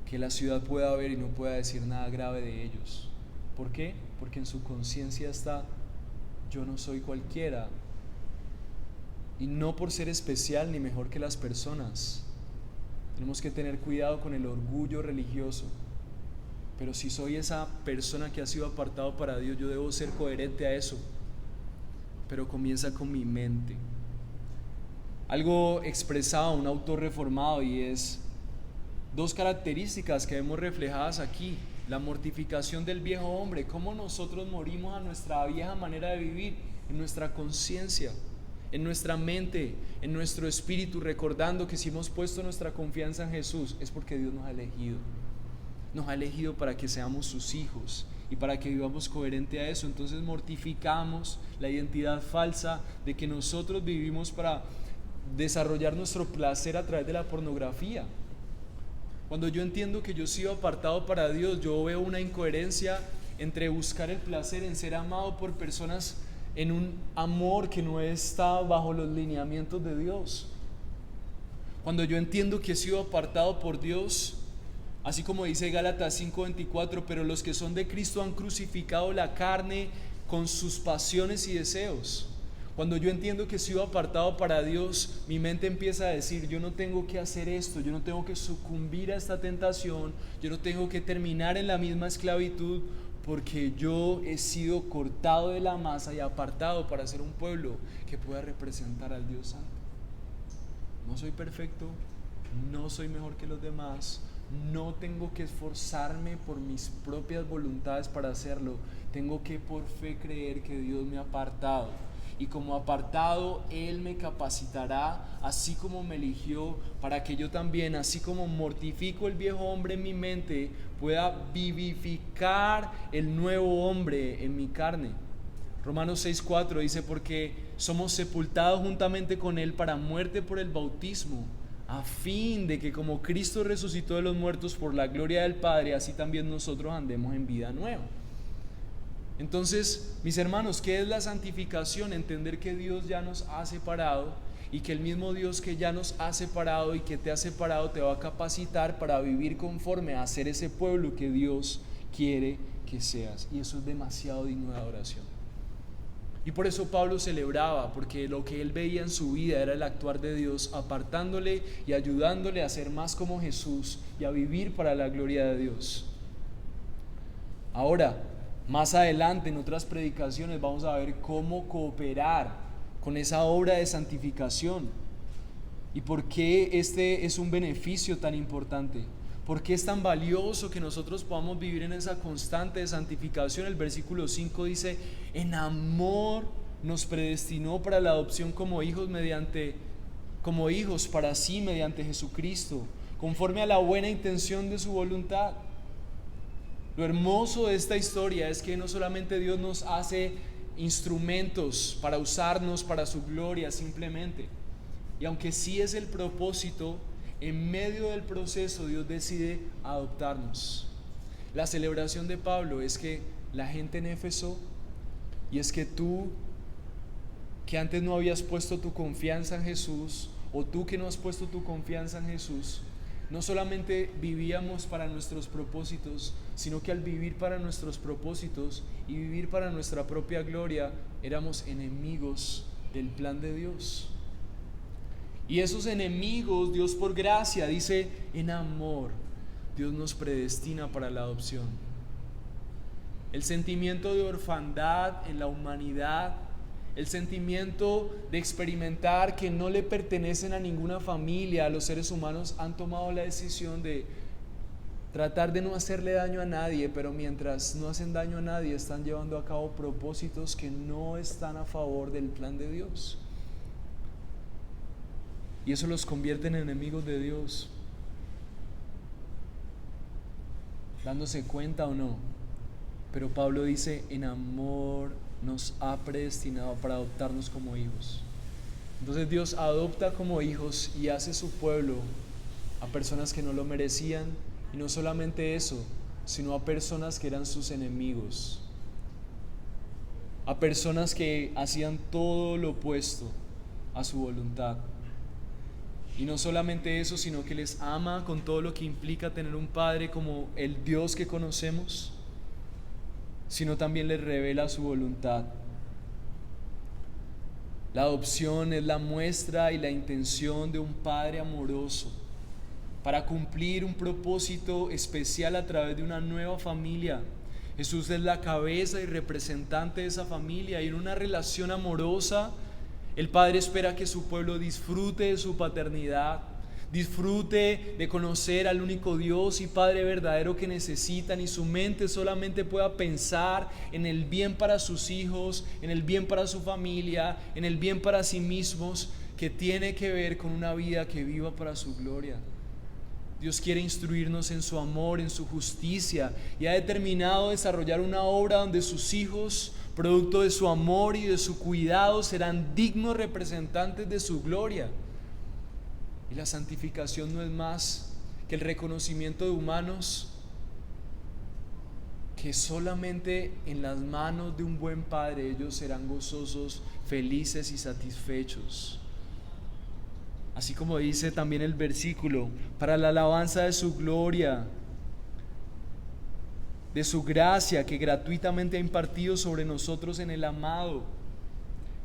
que la ciudad pueda ver y no pueda decir nada grave de ellos. ¿Por qué? Porque en su conciencia está: yo no soy cualquiera, y no por ser especial ni mejor que las personas. Tenemos que tener cuidado con el orgullo religioso, pero si soy esa persona que ha sido apartado para Dios, yo debo ser coherente a eso. Pero comienza con mi mente. Algo expresado un autor reformado, y es dos características que vemos reflejadas aquí: la mortificación del viejo hombre, cómo nosotros morimos a nuestra vieja manera de vivir, en nuestra conciencia, en nuestra mente, en nuestro espíritu, recordando que si hemos puesto nuestra confianza en Jesús es porque Dios nos ha elegido para que seamos sus hijos y para que vivamos coherente a eso. Entonces mortificamos la identidad falsa de que nosotros vivimos para desarrollar nuestro placer a través de la pornografía. Cuando yo entiendo que yo he sido apartado para Dios, yo veo una incoherencia entre buscar el placer en ser amado por personas en un amor que no está bajo los lineamientos de Dios. Cuando yo entiendo que he sido apartado por Dios, así como dice Gálatas 5:24, pero los que son de Cristo han crucificado la carne con sus pasiones y deseos. Cuando yo entiendo que he sido apartado para Dios, mi mente empieza a decir: yo no tengo que hacer esto, yo no tengo que sucumbir a esta tentación, yo no tengo que terminar en la misma esclavitud, porque yo he sido cortado de la masa y apartado para ser un pueblo que pueda representar al Dios Santo. No soy perfecto, no soy mejor que los demás, no tengo que esforzarme por mis propias voluntades para hacerlo. Tengo que por fe creer que Dios me ha apartado, y como apartado Él me capacitará, así como me eligió, para que yo también, así como mortifico el viejo hombre en mi mente, pueda vivificar el nuevo hombre en mi carne. Romanos 6:4 dice: porque somos sepultados juntamente con Él para muerte por el bautismo, a fin de que como Cristo resucitó de los muertos por la gloria del Padre, así también nosotros andemos en vida nueva. Entonces, mis hermanos, ¿qué es la santificación? Entender que Dios ya nos ha separado, y que el mismo Dios que ya nos ha separado y que te ha separado te va a capacitar para vivir conforme a ser ese pueblo que Dios quiere que seas. Y eso es demasiado digno de adoración. Y por eso Pablo celebraba, porque lo que él veía en su vida era el actuar de Dios, apartándole y ayudándole a ser más como Jesús y a vivir para la gloria de Dios. Ahora, más adelante en otras predicaciones vamos a ver cómo cooperar con esa obra de santificación y por qué este es un beneficio tan importante, por qué es tan valioso que nosotros podamos vivir en esa constante de santificación. El versículo 5 dice: en amor nos predestinó para la adopción como hijos para sí mediante Jesucristo, conforme a la buena intención de su voluntad. Lo hermoso de esta historia es que no solamente Dios nos hace instrumentos para usarnos para su gloria simplemente, y aunque sí es el propósito, en medio del proceso Dios decide adoptarnos. La celebración de Pablo es que la gente en Éfeso, y es que tú, que antes no habías puesto tu confianza en Jesús, o tú que no has puesto tu confianza en Jesús, no solamente vivíamos para nuestros propósitos, sino que al vivir para nuestros propósitos y vivir para nuestra propia gloria, éramos enemigos del plan de Dios. Y esos enemigos, Dios por gracia, dice, en amor, Dios nos predestina para la adopción. El sentimiento de orfandad en la humanidad, el sentimiento de experimentar que no le pertenecen a ninguna familia, a los seres humanos han tomado la decisión de tratar de no hacerle daño a nadie, pero mientras no hacen daño a nadie, están llevando a cabo propósitos que no están a favor del plan de Dios. Y eso los convierte en enemigos de Dios, dándose cuenta o no. Pero Pablo dice, en amor nos ha predestinado para adoptarnos como hijos. Entonces Dios adopta como hijos y hace su pueblo a personas que no lo merecían, y no solamente eso, sino a personas que eran sus enemigos, a personas que hacían todo lo opuesto a su voluntad. Y no solamente eso, sino que les ama con todo lo que implica tener un padre como el Dios que conocemos, sino también les revela su voluntad. La adopción es la muestra y la intención de un padre amoroso para cumplir un propósito especial a través de una nueva familia. Jesús es la cabeza y representante de esa familia, y en una relación amorosa el Padre espera que su pueblo disfrute de su paternidad, disfrute de conocer al único Dios y Padre verdadero que necesitan, y su mente solamente pueda pensar en el bien para sus hijos, en el bien para su familia, en el bien para sí mismos, que tiene que ver con una vida que viva para su gloria. Dios quiere instruirnos en su amor, en su justicia, y ha determinado desarrollar una obra donde sus hijos, producto de su amor y de su cuidado, serán dignos representantes de su gloria. Y la santificación no es más que el reconocimiento de humanos que solamente en las manos de un buen Padre ellos serán gozosos, felices y satisfechos. Así como dice también el versículo, para la alabanza de su gloria, de su gracia que gratuitamente ha impartido sobre nosotros en el amado.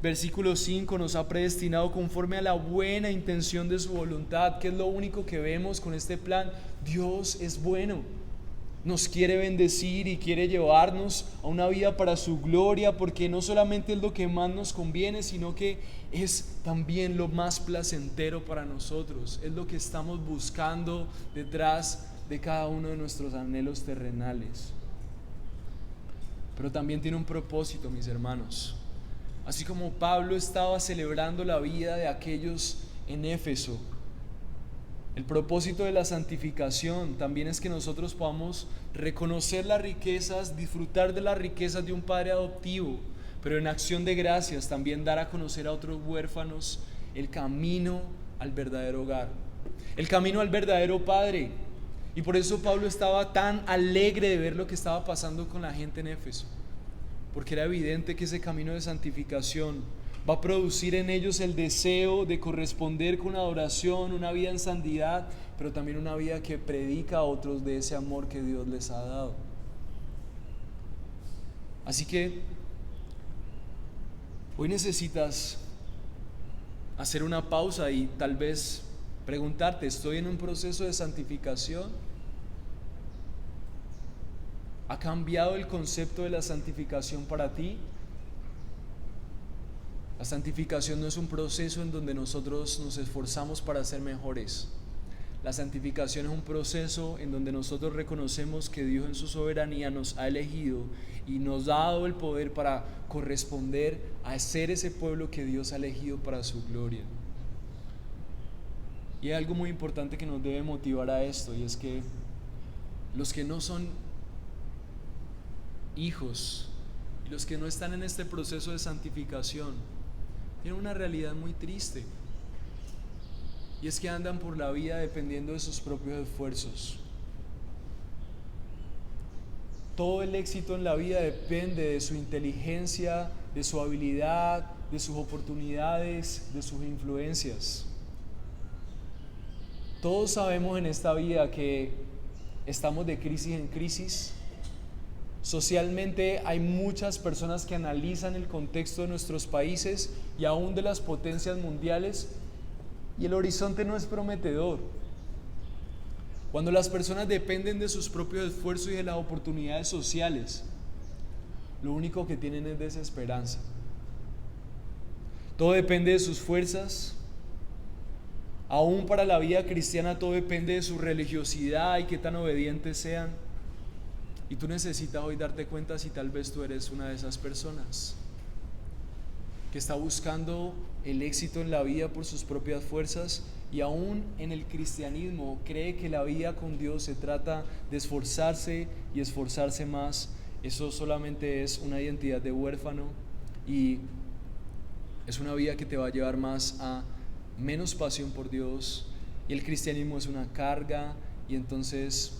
Versículo 5, nos ha predestinado conforme a la buena intención de su voluntad. ¿Qué es lo único que vemos con este plan? Dios es bueno, nos quiere bendecir y quiere llevarnos a una vida para su gloria, porque no solamente es lo que más nos conviene, sino que es también lo más placentero para nosotros, es lo que estamos buscando detrás de cada uno de nuestros anhelos terrenales. Pero también tiene un propósito, mis hermanos. Así como Pablo estaba celebrando la vida de aquellos en Éfeso, el propósito de la santificación también es que nosotros podamos reconocer las riquezas, disfrutar de las riquezas de un padre adoptivo, pero en acción de gracias también dar a conocer a otros huérfanos el camino al verdadero hogar, el camino al verdadero padre. Y por eso Pablo estaba tan alegre de ver lo que estaba pasando con la gente en Éfeso, porque era evidente que ese camino de santificación va a producir en ellos el deseo de corresponder con adoración, una vida en santidad, pero también una vida que predica a otros de ese amor que Dios les ha dado. Así que hoy necesitas hacer una pausa y tal vez preguntarte, ¿estoy en un proceso de santificación? ¿Ha cambiado el concepto de la santificación para ti? La santificación no es un proceso en donde nosotros nos esforzamos para ser mejores. La santificación es un proceso en donde nosotros reconocemos que Dios en su soberanía nos ha elegido y nos ha dado el poder para corresponder a ser ese pueblo que Dios ha elegido para su gloria. Y hay algo muy importante que nos debe motivar a esto, y es que los que no son hijos y los que no están en este proceso de santificación tienen una realidad muy triste, y es que andan por la vida dependiendo de sus propios esfuerzos. Todo el éxito en la vida depende de su inteligencia, de su habilidad, de sus oportunidades, de sus influencias. Todos sabemos en esta vida que estamos de crisis en crisis. Socialmente hay muchas personas que analizan el contexto de nuestros países y aún de las potencias mundiales, y el horizonte no es prometedor. Cuando las personas dependen de sus propios esfuerzos y de las oportunidades sociales, lo único que tienen es desesperanza. Todo depende de sus fuerzas. Aún para la vida cristiana todo depende de su religiosidad y qué tan obedientes sean. Y tú necesitas hoy darte cuenta si tal vez tú eres una de esas personas que está buscando el éxito en la vida por sus propias fuerzas, y aún en el cristianismo cree que la vida con Dios se trata de esforzarse y esforzarse más. Eso solamente es una identidad de huérfano, y es una vida que te va a llevar más a menos pasión por Dios, y el cristianismo es una carga, y entonces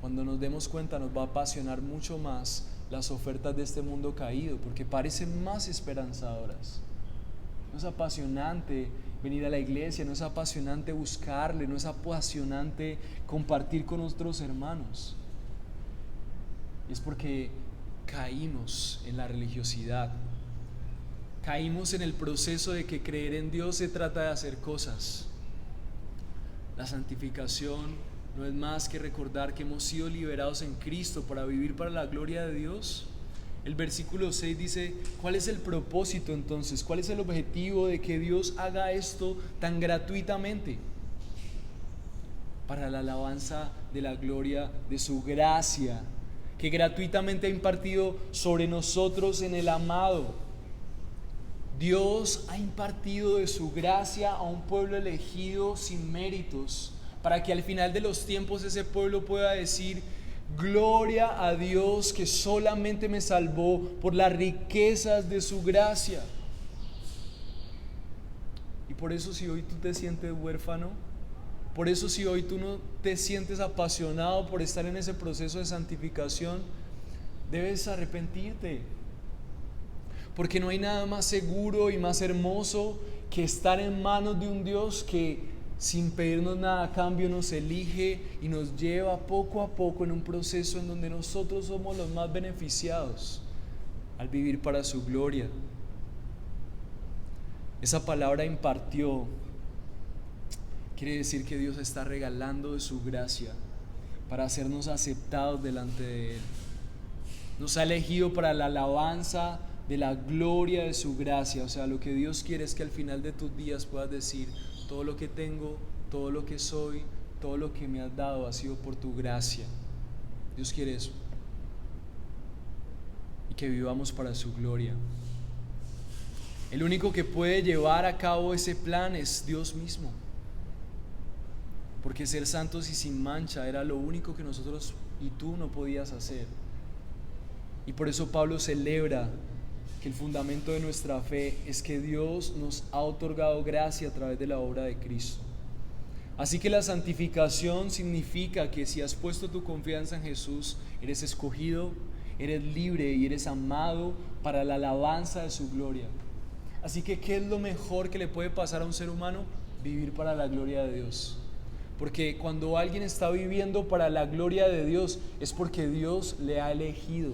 cuando nos demos cuenta nos va a apasionar mucho más las ofertas de este mundo caído, porque parecen más esperanzadoras. No es apasionante venir a la iglesia, no es apasionante buscarle, no es apasionante compartir con otros hermanos. Y es porque caímos en la religiosidad, caímos en el proceso de que creer en Dios se trata de hacer cosas. La santificación no es más que recordar que hemos sido liberados en Cristo para vivir para la gloria de Dios. El versículo 6 dice, ¿cuál es el propósito entonces? ¿Cuál es el objetivo de que Dios haga esto tan gratuitamente? Para la alabanza de la gloria de su gracia, que gratuitamente ha impartido sobre nosotros en el amado. Dios ha impartido de su gracia a un pueblo elegido sin méritos, para que al final de los tiempos ese pueblo pueda decir, gloria a Dios que solamente me salvó por las riquezas de su gracia. Y por eso si hoy tú te sientes huérfano, por eso si hoy tú no te sientes apasionado por estar en ese proceso de santificación, debes arrepentirte. Porque no hay nada más seguro y más hermoso que estar en manos de un Dios que sin pedirnos nada a cambio nos elige y nos lleva poco a poco en un proceso en donde nosotros somos los más beneficiados al vivir para su gloria. Esa palabra impartió quiere decir que Dios está regalando de su gracia para hacernos aceptados delante de Él. Nos ha elegido para la alabanza de la gloria de su gracia. O sea, lo que Dios quiere es que al final de tus días puedas decir, todo lo que tengo, todo lo que soy, todo lo que me has dado ha sido por tu gracia. Dios quiere eso, y que vivamos para su gloria. El único que puede llevar a cabo ese plan es Dios mismo, porque ser santos y sin mancha era lo único que nosotros y tú no podías hacer. Y por eso Pablo celebra que el fundamento de nuestra fe es que Dios nos ha otorgado gracia a través de la obra de Cristo. Así que la santificación significa que si has puesto tu confianza en Jesús, eres escogido, eres libre y eres amado para la alabanza de su gloria. Así que, ¿qué es lo mejor que le puede pasar a un ser humano? Vivir para la gloria de Dios. Porque cuando alguien está viviendo para la gloria de Dios, es porque Dios le ha elegido.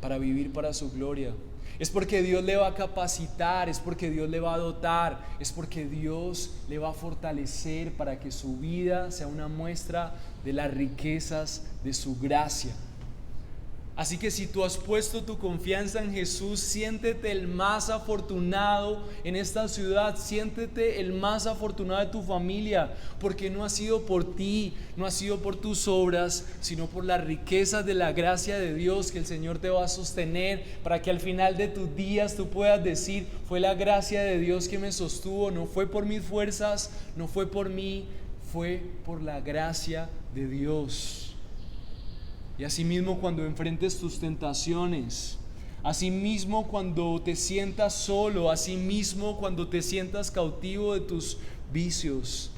para vivir para su gloria. Es porque Dios le va a capacitar, es porque Dios le va a dotar, es porque Dios le va a fortalecer para que su vida sea una muestra de las riquezas de su gracia. Así que si tú has puesto tu confianza en Jesús, siéntete el más afortunado en esta ciudad, siéntete el más afortunado de tu familia, porque no ha sido por ti, no ha sido por tus obras, sino por las riquezas de la gracia de Dios que el Señor te va a sostener, para que al final de tus días tú puedas decir: fue la gracia de Dios que me sostuvo, no fue por mis fuerzas, no fue por mí, fue por la gracia de Dios. Y asimismo, cuando enfrentes tus tentaciones, asimismo cuando te sientas solo, asimismo cuando te sientas cautivo de tus vicios,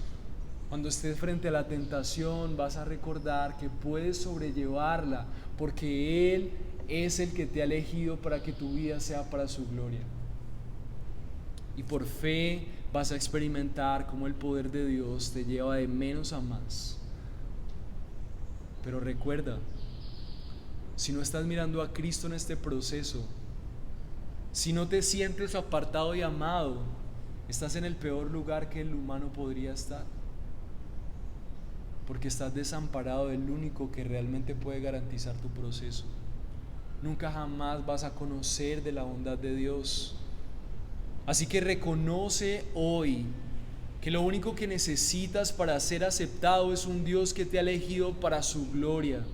cuando estés frente a la tentación, vas a recordar que puedes sobrellevarla, porque Él es el que te ha elegido para que tu vida sea para su gloria. Y por fe vas a experimentar cómo el poder de Dios te lleva de menos a más. Pero recuerda, si no estás mirando a Cristo en este proceso, si no te sientes apartado y amado, estás en el peor lugar que el humano podría estar, porque estás desamparado del único que realmente puede garantizar tu proceso. Nunca jamás vas a conocer de la bondad de Dios. Así que reconoce hoy que lo único que necesitas para ser aceptado es un Dios que te ha elegido para su gloria.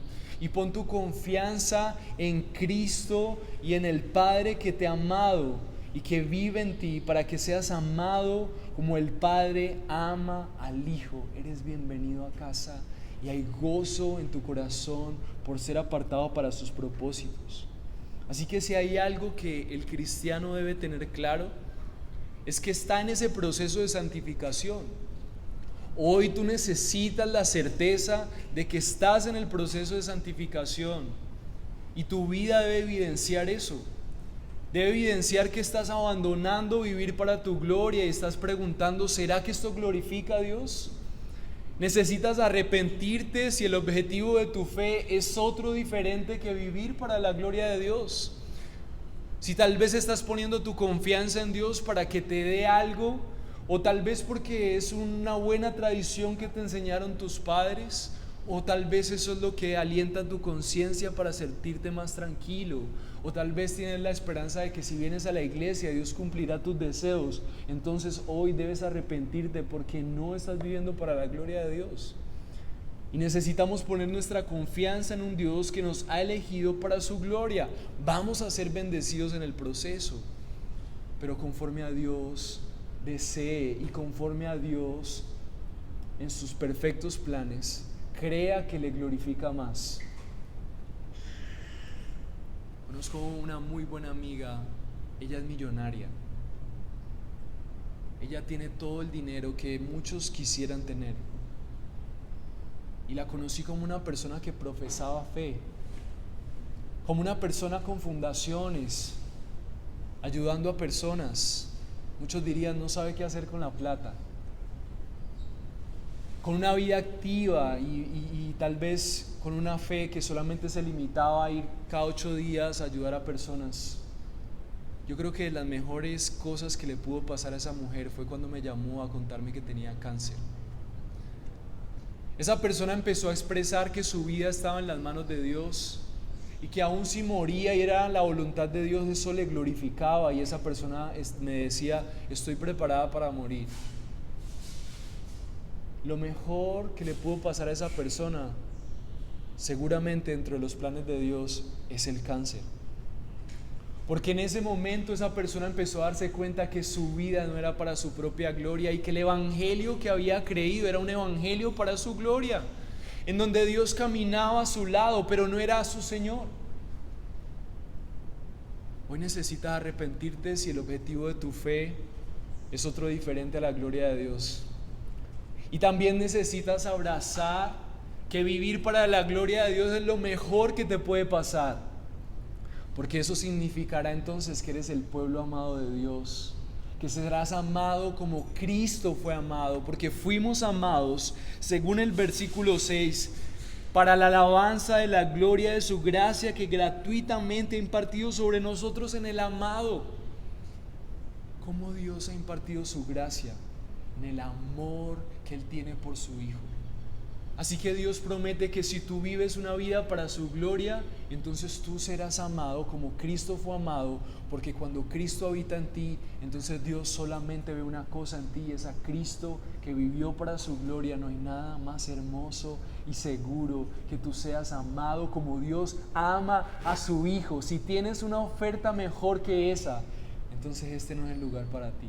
Y pon tu confianza en Cristo y en el Padre que te ha amado y que vive en ti para que seas amado como el Padre ama al Hijo. Eres bienvenido a casa y hay gozo en tu corazón por ser apartado para sus propósitos. Así que si hay algo que el cristiano debe tener claro, es que está en ese proceso de santificación. Hoy tú necesitas la certeza de que estás en el proceso de santificación y tu vida debe evidenciar eso. Debe evidenciar que estás abandonando vivir para tu gloria y estás preguntando: ¿será que esto glorifica a Dios? Necesitas arrepentirte si el objetivo de tu fe es otro diferente que vivir para la gloria de Dios. Si tal vez estás poniendo tu confianza en Dios para que te dé algo, o tal vez porque es una buena tradición que te enseñaron tus padres, o tal vez eso es lo que alienta tu conciencia para sentirte más tranquilo, o tal vez tienes la esperanza de que si vienes a la iglesia Dios cumplirá tus deseos. Entonces hoy debes arrepentirte porque no estás viviendo para la gloria de Dios. Y necesitamos poner nuestra confianza en un Dios que nos ha elegido para su gloria. Vamos a ser bendecidos en el proceso, pero conforme a Dios desee y conforme a Dios en sus perfectos planes, crea que le glorifica más. Conozco una muy buena amiga, ella es millonaria. Ella tiene todo el dinero que muchos quisieran tener. Y la conocí como una persona que profesaba fe, como una persona con fundaciones, ayudando a personas. Muchos dirían: no sabe qué hacer con la plata. Con una vida activa y tal vez con una fe que solamente se limitaba a ir cada 8 días a ayudar a personas. Yo creo que las mejores cosas que le pudo pasar a esa mujer fue cuando me llamó a contarme que tenía cáncer. Esa persona empezó a expresar que su vida estaba en las manos de Dios y que aún si moría y era la voluntad de Dios, eso le glorificaba. Y esa persona me decía: estoy preparada para morir. Lo mejor que le pudo pasar a esa persona, seguramente dentro de los planes de Dios, es el cáncer. Porque en ese momento esa persona empezó a darse cuenta que su vida no era para su propia gloria y que el evangelio que había creído era un evangelio para su gloria, en donde Dios caminaba a su lado, pero no era su Señor. Hoy necesitas arrepentirte si el objetivo de tu fe es otro diferente a la gloria de Dios. Y también necesitas abrazar que vivir para la gloria de Dios es lo mejor que te puede pasar, porque eso significará entonces que eres el pueblo amado de Dios, que serás amado como Cristo fue amado, porque fuimos amados, según el versículo 6, para la alabanza de la gloria de su gracia que gratuitamente ha impartido sobre nosotros en el amado. ¿Cómo Dios ha impartido su gracia? En el amor que Él tiene por su Hijo. Así que Dios promete que si tú vives una vida para su gloria, entonces tú serás amado como Cristo fue amado, porque cuando Cristo habita en ti, entonces Dios solamente ve una cosa en ti, es a Cristo que vivió para su gloria. No hay nada más hermoso y seguro que tú seas amado como Dios ama a su Hijo. Si tienes una oferta mejor que esa, entonces este no es el lugar para ti.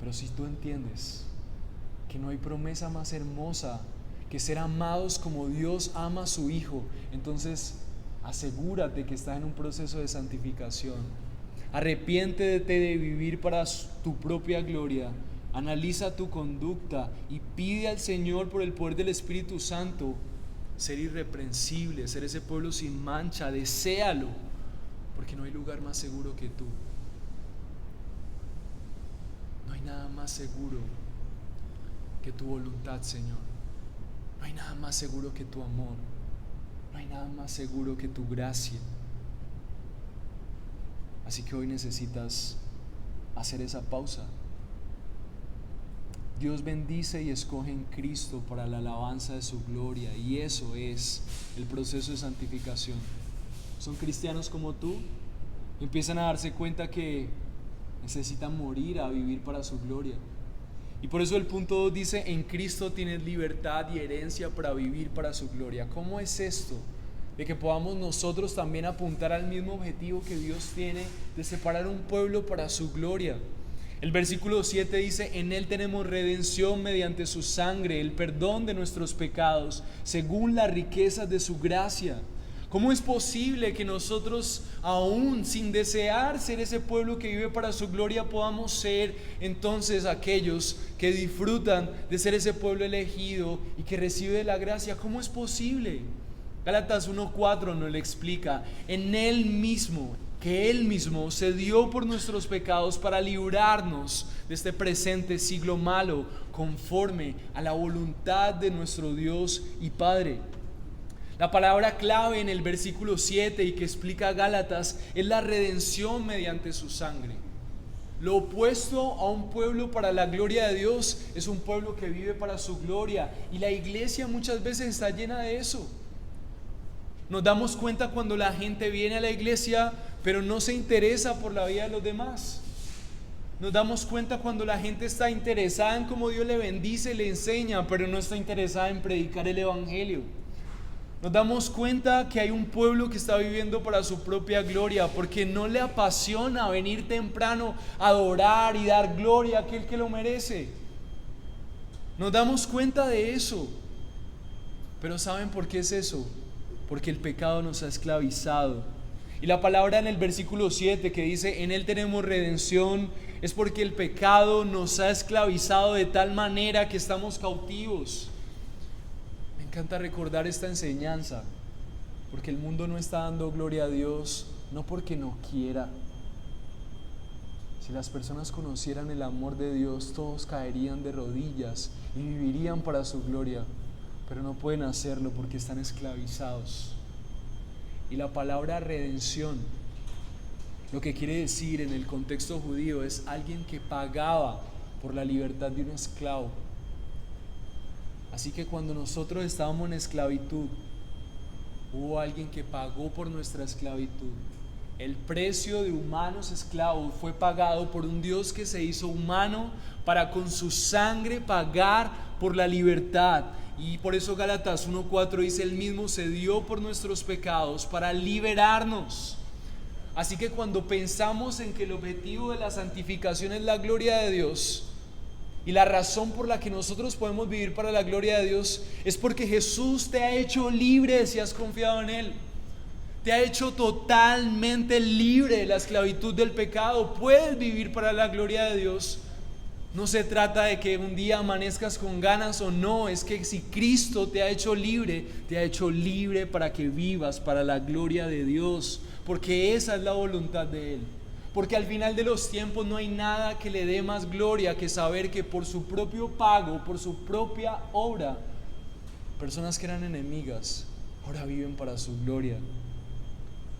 Pero si tú entiendes que no hay promesa más hermosa que ser amados como Dios ama a su Hijo, entonces asegúrate que estás en un proceso de santificación. Arrepiéntete de vivir para tu propia gloria. Analiza tu conducta y pide al Señor por el poder del Espíritu Santo ser irreprensible, ser ese pueblo sin mancha. Deséalo, porque no hay lugar más seguro que tú. No hay nada más seguro que tu voluntad, Señor. No hay nada más seguro que tu amor. No hay nada más seguro que tu gracia. Así que hoy necesitas hacer esa pausa. Dios bendice y escoge en Cristo para la alabanza de su gloria, y eso es el proceso de santificación. Son cristianos como tú, empiezan a darse cuenta que necesitan morir a vivir para su gloria. Y por eso el punto 2 dice: en Cristo tienes libertad y herencia para vivir para su gloria. ¿Cómo es esto? De que podamos nosotros también apuntar al mismo objetivo que Dios tiene, de separar un pueblo para su gloria. El versículo 7 dice: en Él tenemos redención mediante su sangre, el perdón de nuestros pecados, según las riquezas de su gracia. ¿Cómo es posible que nosotros, aún sin desear ser ese pueblo que vive para su gloria, podamos ser entonces aquellos que disfrutan de ser ese pueblo elegido y que recibe la gracia? ¿Cómo es posible? Gálatas 1:4 nos lo explica: en Él mismo, que Él mismo se dio por nuestros pecados para librarnos de este presente siglo malo, conforme a la voluntad de nuestro Dios y Padre. La palabra clave en el versículo 7 y que explica Gálatas es la redención mediante su sangre. Lo opuesto a un pueblo para la gloria de Dios es un pueblo que vive para su gloria, y la iglesia muchas veces está llena de eso. Nos damos cuenta cuando la gente viene a la iglesia pero no se interesa por la vida de los demás. Nos damos cuenta cuando la gente está interesada en cómo Dios le bendice, le enseña, pero no está interesada en predicar el evangelio. Nos damos cuenta que hay un pueblo que está viviendo para su propia gloria, porque no le apasiona venir temprano a adorar y dar gloria a aquel que lo merece. Nos damos cuenta de eso. Pero ¿saben por qué es eso? Porque el pecado nos ha esclavizado. Y la palabra en el versículo 7 que dice: en Él tenemos redención, es porque el pecado nos ha esclavizado de tal manera que estamos cautivos. Me encanta recordar esta enseñanza, porque el mundo no está dando gloria a Dios, no porque no quiera. Si las personas conocieran el amor de Dios, todos caerían de rodillas y vivirían para su gloria, pero no pueden hacerlo porque están esclavizados. Y la palabra redención, lo que quiere decir en el contexto judío, es alguien que pagaba por la libertad de un esclavo. Así que cuando nosotros estábamos en esclavitud, hubo alguien que pagó por nuestra esclavitud. El precio de humanos esclavos fue pagado por un Dios que se hizo humano para con su sangre pagar por la libertad. Y por eso Gálatas 1:4 dice: Él mismo se dio por nuestros pecados para liberarnos. Así que cuando pensamos en que el objetivo de la santificación es la gloria de Dios, y la razón por la que nosotros podemos vivir para la gloria de Dios es porque Jesús te ha hecho libre si has confiado en Él. Te ha hecho totalmente libre de la esclavitud del pecado. Puedes vivir para la gloria de Dios. No se trata de que un día amanezcas con ganas o no. Es que si Cristo te ha hecho libre para que vivas para la gloria de Dios, porque esa es la voluntad de Él. Porque al final de los tiempos no hay nada que le dé más gloria que saber que por su propio pago, por su propia obra, Personas que eran enemigas, ahora viven para su gloria.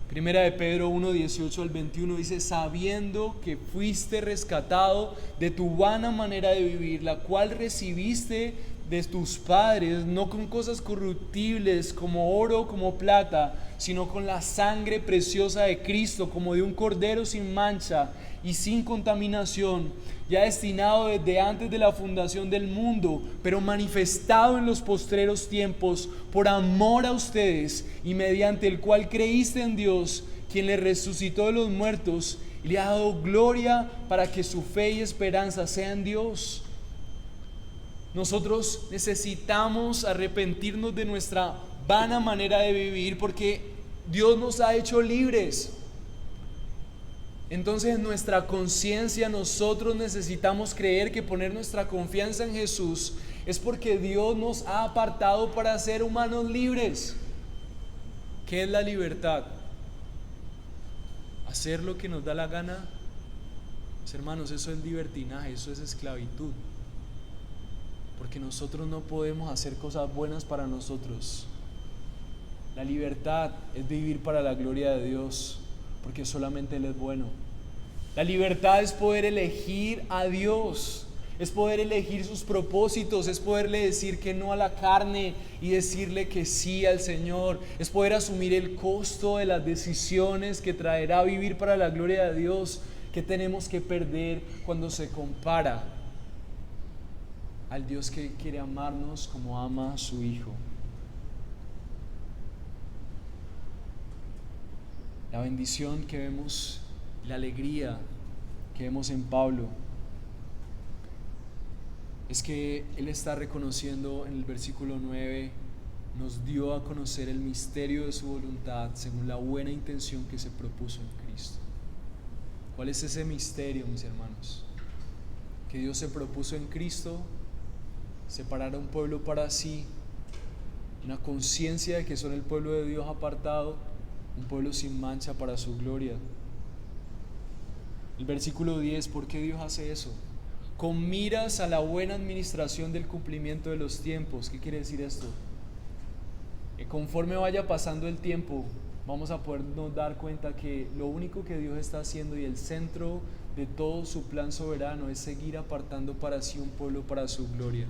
Primera de Pedro 1, 18 al 21 dice: sabiendo que fuiste rescatado de tu vana manera de vivir, la cual recibiste de tus padres, no con cosas corruptibles como oro o como plata, sino con la sangre preciosa de Cristo, como de un cordero sin mancha y sin contaminación, ya destinado desde antes de la fundación del mundo, pero manifestado en los postreros tiempos por amor a ustedes, y mediante el cual creíste en Dios, quien le resucitó de los muertos y le ha dado gloria, para que su fe y esperanza sea en Dios. Nosotros necesitamos arrepentirnos de nuestra vana manera de vivir, porque Dios nos ha hecho libres. Entonces en nuestra conciencia nosotros necesitamos creer que poner nuestra confianza en Jesús es porque Dios nos ha apartado para ser humanos libres. ¿Qué es la libertad? Hacer lo que nos da la gana. Pues, hermanos, eso es libertinaje, eso es esclavitud. Porque nosotros no podemos hacer cosas buenas para nosotros. La libertad es vivir para la gloria de Dios, porque solamente Él es bueno. La libertad es poder elegir a Dios, es poder elegir sus propósitos, es poderle decir que no a la carne y decirle que sí al Señor, es poder asumir el costo de las decisiones que traerá vivir para la gloria de Dios, que tenemos que perder cuando se compara al Dios que quiere amarnos como ama a su Hijo. La bendición que vemos, la alegría que vemos en Pablo, es que él está reconociendo en el versículo 9, nos dio a conocer el misterio de su voluntad según la buena intención que se propuso en Cristo. ¿Cuál es ese misterio, mis hermanos? Que Dios se propuso en Cristo separar a un pueblo para sí, una conciencia de que son el pueblo de Dios apartado, un pueblo sin mancha para su gloria. El versículo 10, ¿por qué Dios hace eso? Con miras a la buena administración del cumplimiento de los tiempos. ¿Qué quiere decir esto? Que conforme vaya pasando el tiempo, vamos a podernos dar cuenta que lo único que Dios está haciendo y el centro de todo su plan soberano es seguir apartando para sí un pueblo para su gloria.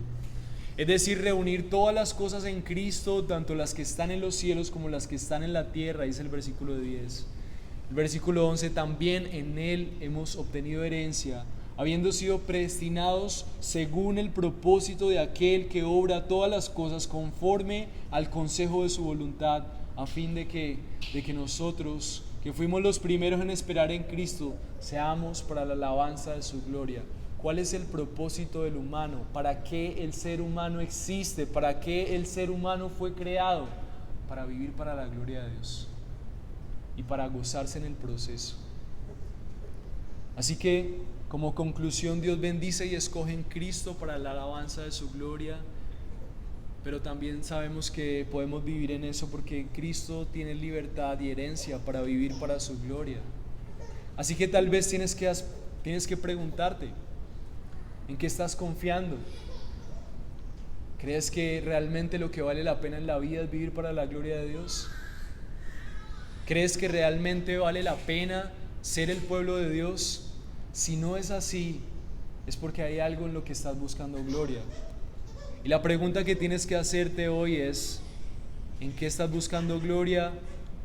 Es decir, reunir todas las cosas en Cristo, tanto las que están en los cielos como las que están en la tierra, dice el versículo 10. El versículo 11, también en Él hemos obtenido herencia, habiendo sido predestinados según el propósito de aquel que obra todas las cosas conforme al consejo de su voluntad, a fin de que nosotros, que fuimos los primeros en esperar en Cristo, seamos para la alabanza de su gloria. ¿Cuál es el propósito del humano? ¿Para qué el ser humano existe? ¿Para qué el ser humano fue creado? Para vivir para la gloria de Dios y para gozarse en el proceso. Así que, como conclusión, Dios bendice y escoge en Cristo para la alabanza de su gloria, pero también sabemos que podemos vivir en eso porque Cristo tiene libertad y herencia para vivir para su gloria. Así que tal vez tienes que preguntarte, ¿en qué estás confiando? ¿Crees que realmente lo que vale la pena en la vida es vivir para la gloria de Dios? ¿Crees que realmente vale la pena ser el pueblo de Dios? Si no es así, es porque hay algo en lo que estás buscando gloria. Y la pregunta que tienes que hacerte hoy es, ¿en qué estás buscando gloria?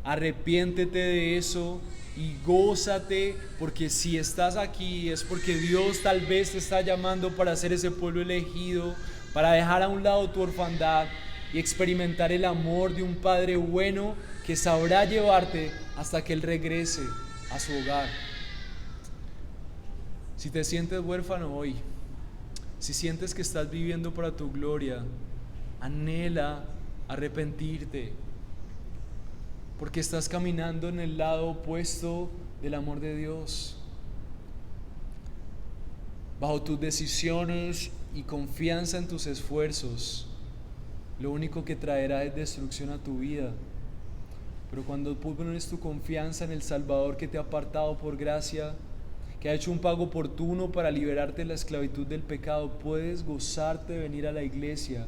Arrepiéntete de eso y gózate, porque si estás aquí es porque Dios tal vez te está llamando para ser ese pueblo elegido, para dejar a un lado tu orfandad y experimentar el amor de un Padre bueno que sabrá llevarte hasta que Él regrese a su hogar. Si te sientes huérfano hoy, si sientes que estás viviendo para tu gloria, anhela arrepentirte, porque estás caminando en el lado opuesto del amor de Dios. Bajo tus decisiones y confianza en tus esfuerzos, lo único que traerá es destrucción a tu vida. Pero cuando pones tu confianza en el Salvador que te ha apartado por gracia, que ha hecho un pago oportuno para liberarte de la esclavitud del pecado, puedes gozarte de venir a la iglesia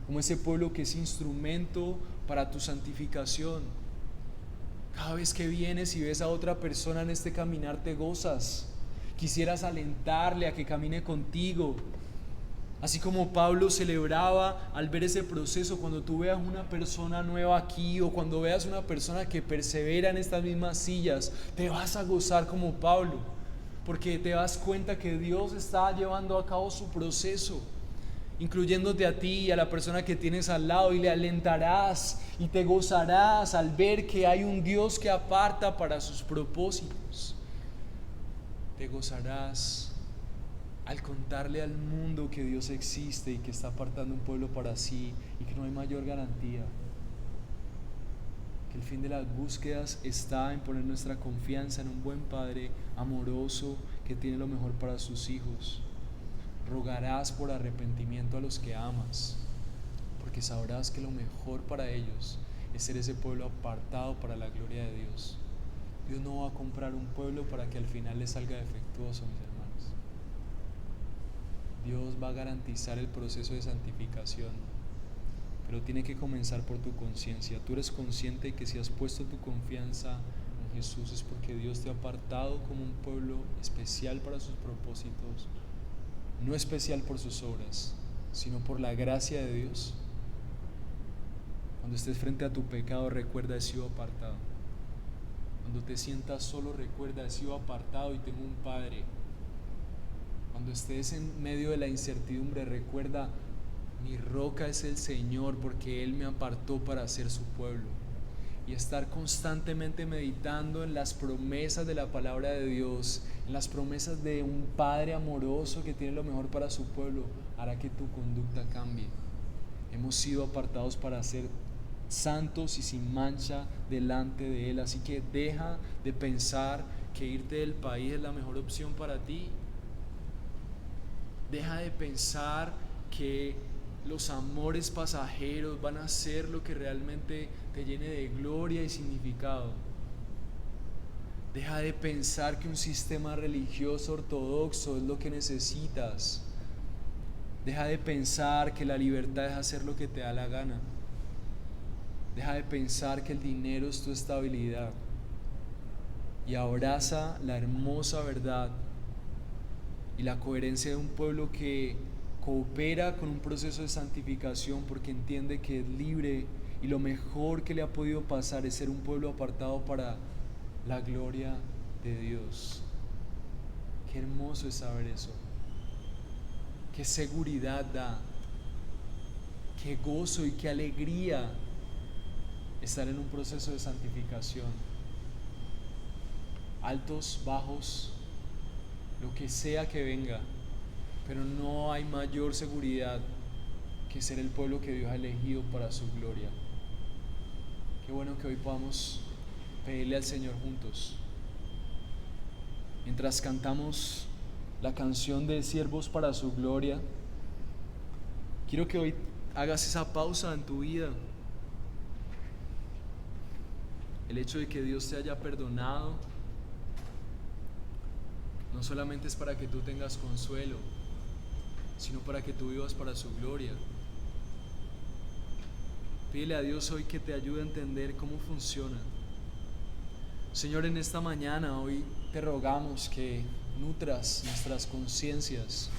como ese pueblo que es instrumento para tu santificación. Cada vez que vienes y ves a otra persona en este caminar te gozas. Quisieras alentarle a que camine contigo. Así como Pablo celebraba al ver ese proceso, cuando tú veas una persona nueva aquí o cuando veas una persona que persevera en estas mismas sillas, te vas a gozar como Pablo, porque te das cuenta que Dios está llevando a cabo su proceso, incluyéndote a ti y a la persona que tienes al lado, y le alentarás y te gozarás al ver que hay un Dios que aparta para sus propósitos. Te gozarás al contarle al mundo que Dios existe y que está apartando un pueblo para sí y que no hay mayor garantía. Que el fin de las búsquedas está en poner nuestra confianza en un buen Padre amoroso que tiene lo mejor para sus hijos. Rogarás por arrepentimiento a los que amas, porque sabrás que lo mejor para ellos es ser ese pueblo apartado para la gloria de Dios. Dios no va a comprar un pueblo para que al final le salga defectuoso, mis hermanos. Dios va a garantizar el proceso de santificación, pero tiene que comenzar por tu conciencia. Tú eres consciente de que si has puesto tu confianza en Jesús es porque Dios te ha apartado como un pueblo especial para sus propósitos, no especial por sus obras, sino por la gracia de Dios. Cuando estés frente a tu pecado, recuerda: he sido apartado. Cuando te sientas solo, recuerda: he sido apartado y tengo un Padre. Cuando estés en medio de la incertidumbre, recuerda: mi roca es el Señor, porque Él me apartó para ser su pueblo. Y estar constantemente meditando en las promesas de la palabra de Dios, en las promesas de un Padre amoroso que tiene lo mejor para su pueblo, hará que tu conducta cambie. Hemos sido apartados para ser santos y sin mancha delante de Él. Así que deja de pensar que irte del país es la mejor opción para ti. Deja de pensar que los amores pasajeros van a ser lo que realmente te llene de gloria y significado. Deja de pensar que un sistema religioso ortodoxo es lo que necesitas. Deja de pensar que la libertad es hacer lo que te da la gana. Deja de pensar que el dinero es tu estabilidad. Y abraza la hermosa verdad y la coherencia de un pueblo que coopera con un proceso de santificación porque entiende que es libre y lo mejor que le ha podido pasar es ser un pueblo apartado para la gloria de Dios. Qué hermoso es saber eso. Qué seguridad da. Qué gozo y qué alegría estar en un proceso de santificación. Altos, bajos, lo que sea que venga, pero no hay mayor seguridad que ser el pueblo que Dios ha elegido para su gloria. Qué bueno que hoy podamos pedirle al Señor juntos. Mientras cantamos la canción de Siervos para su gloria, quiero que hoy hagas esa pausa en tu vida. El hecho de que Dios te haya perdonado no solamente es para que tú tengas consuelo, sino para que tú vivas para su gloria. Pídele a Dios hoy que te ayude a entender cómo funciona. Señor, en esta mañana hoy te rogamos que nutras nuestras conciencias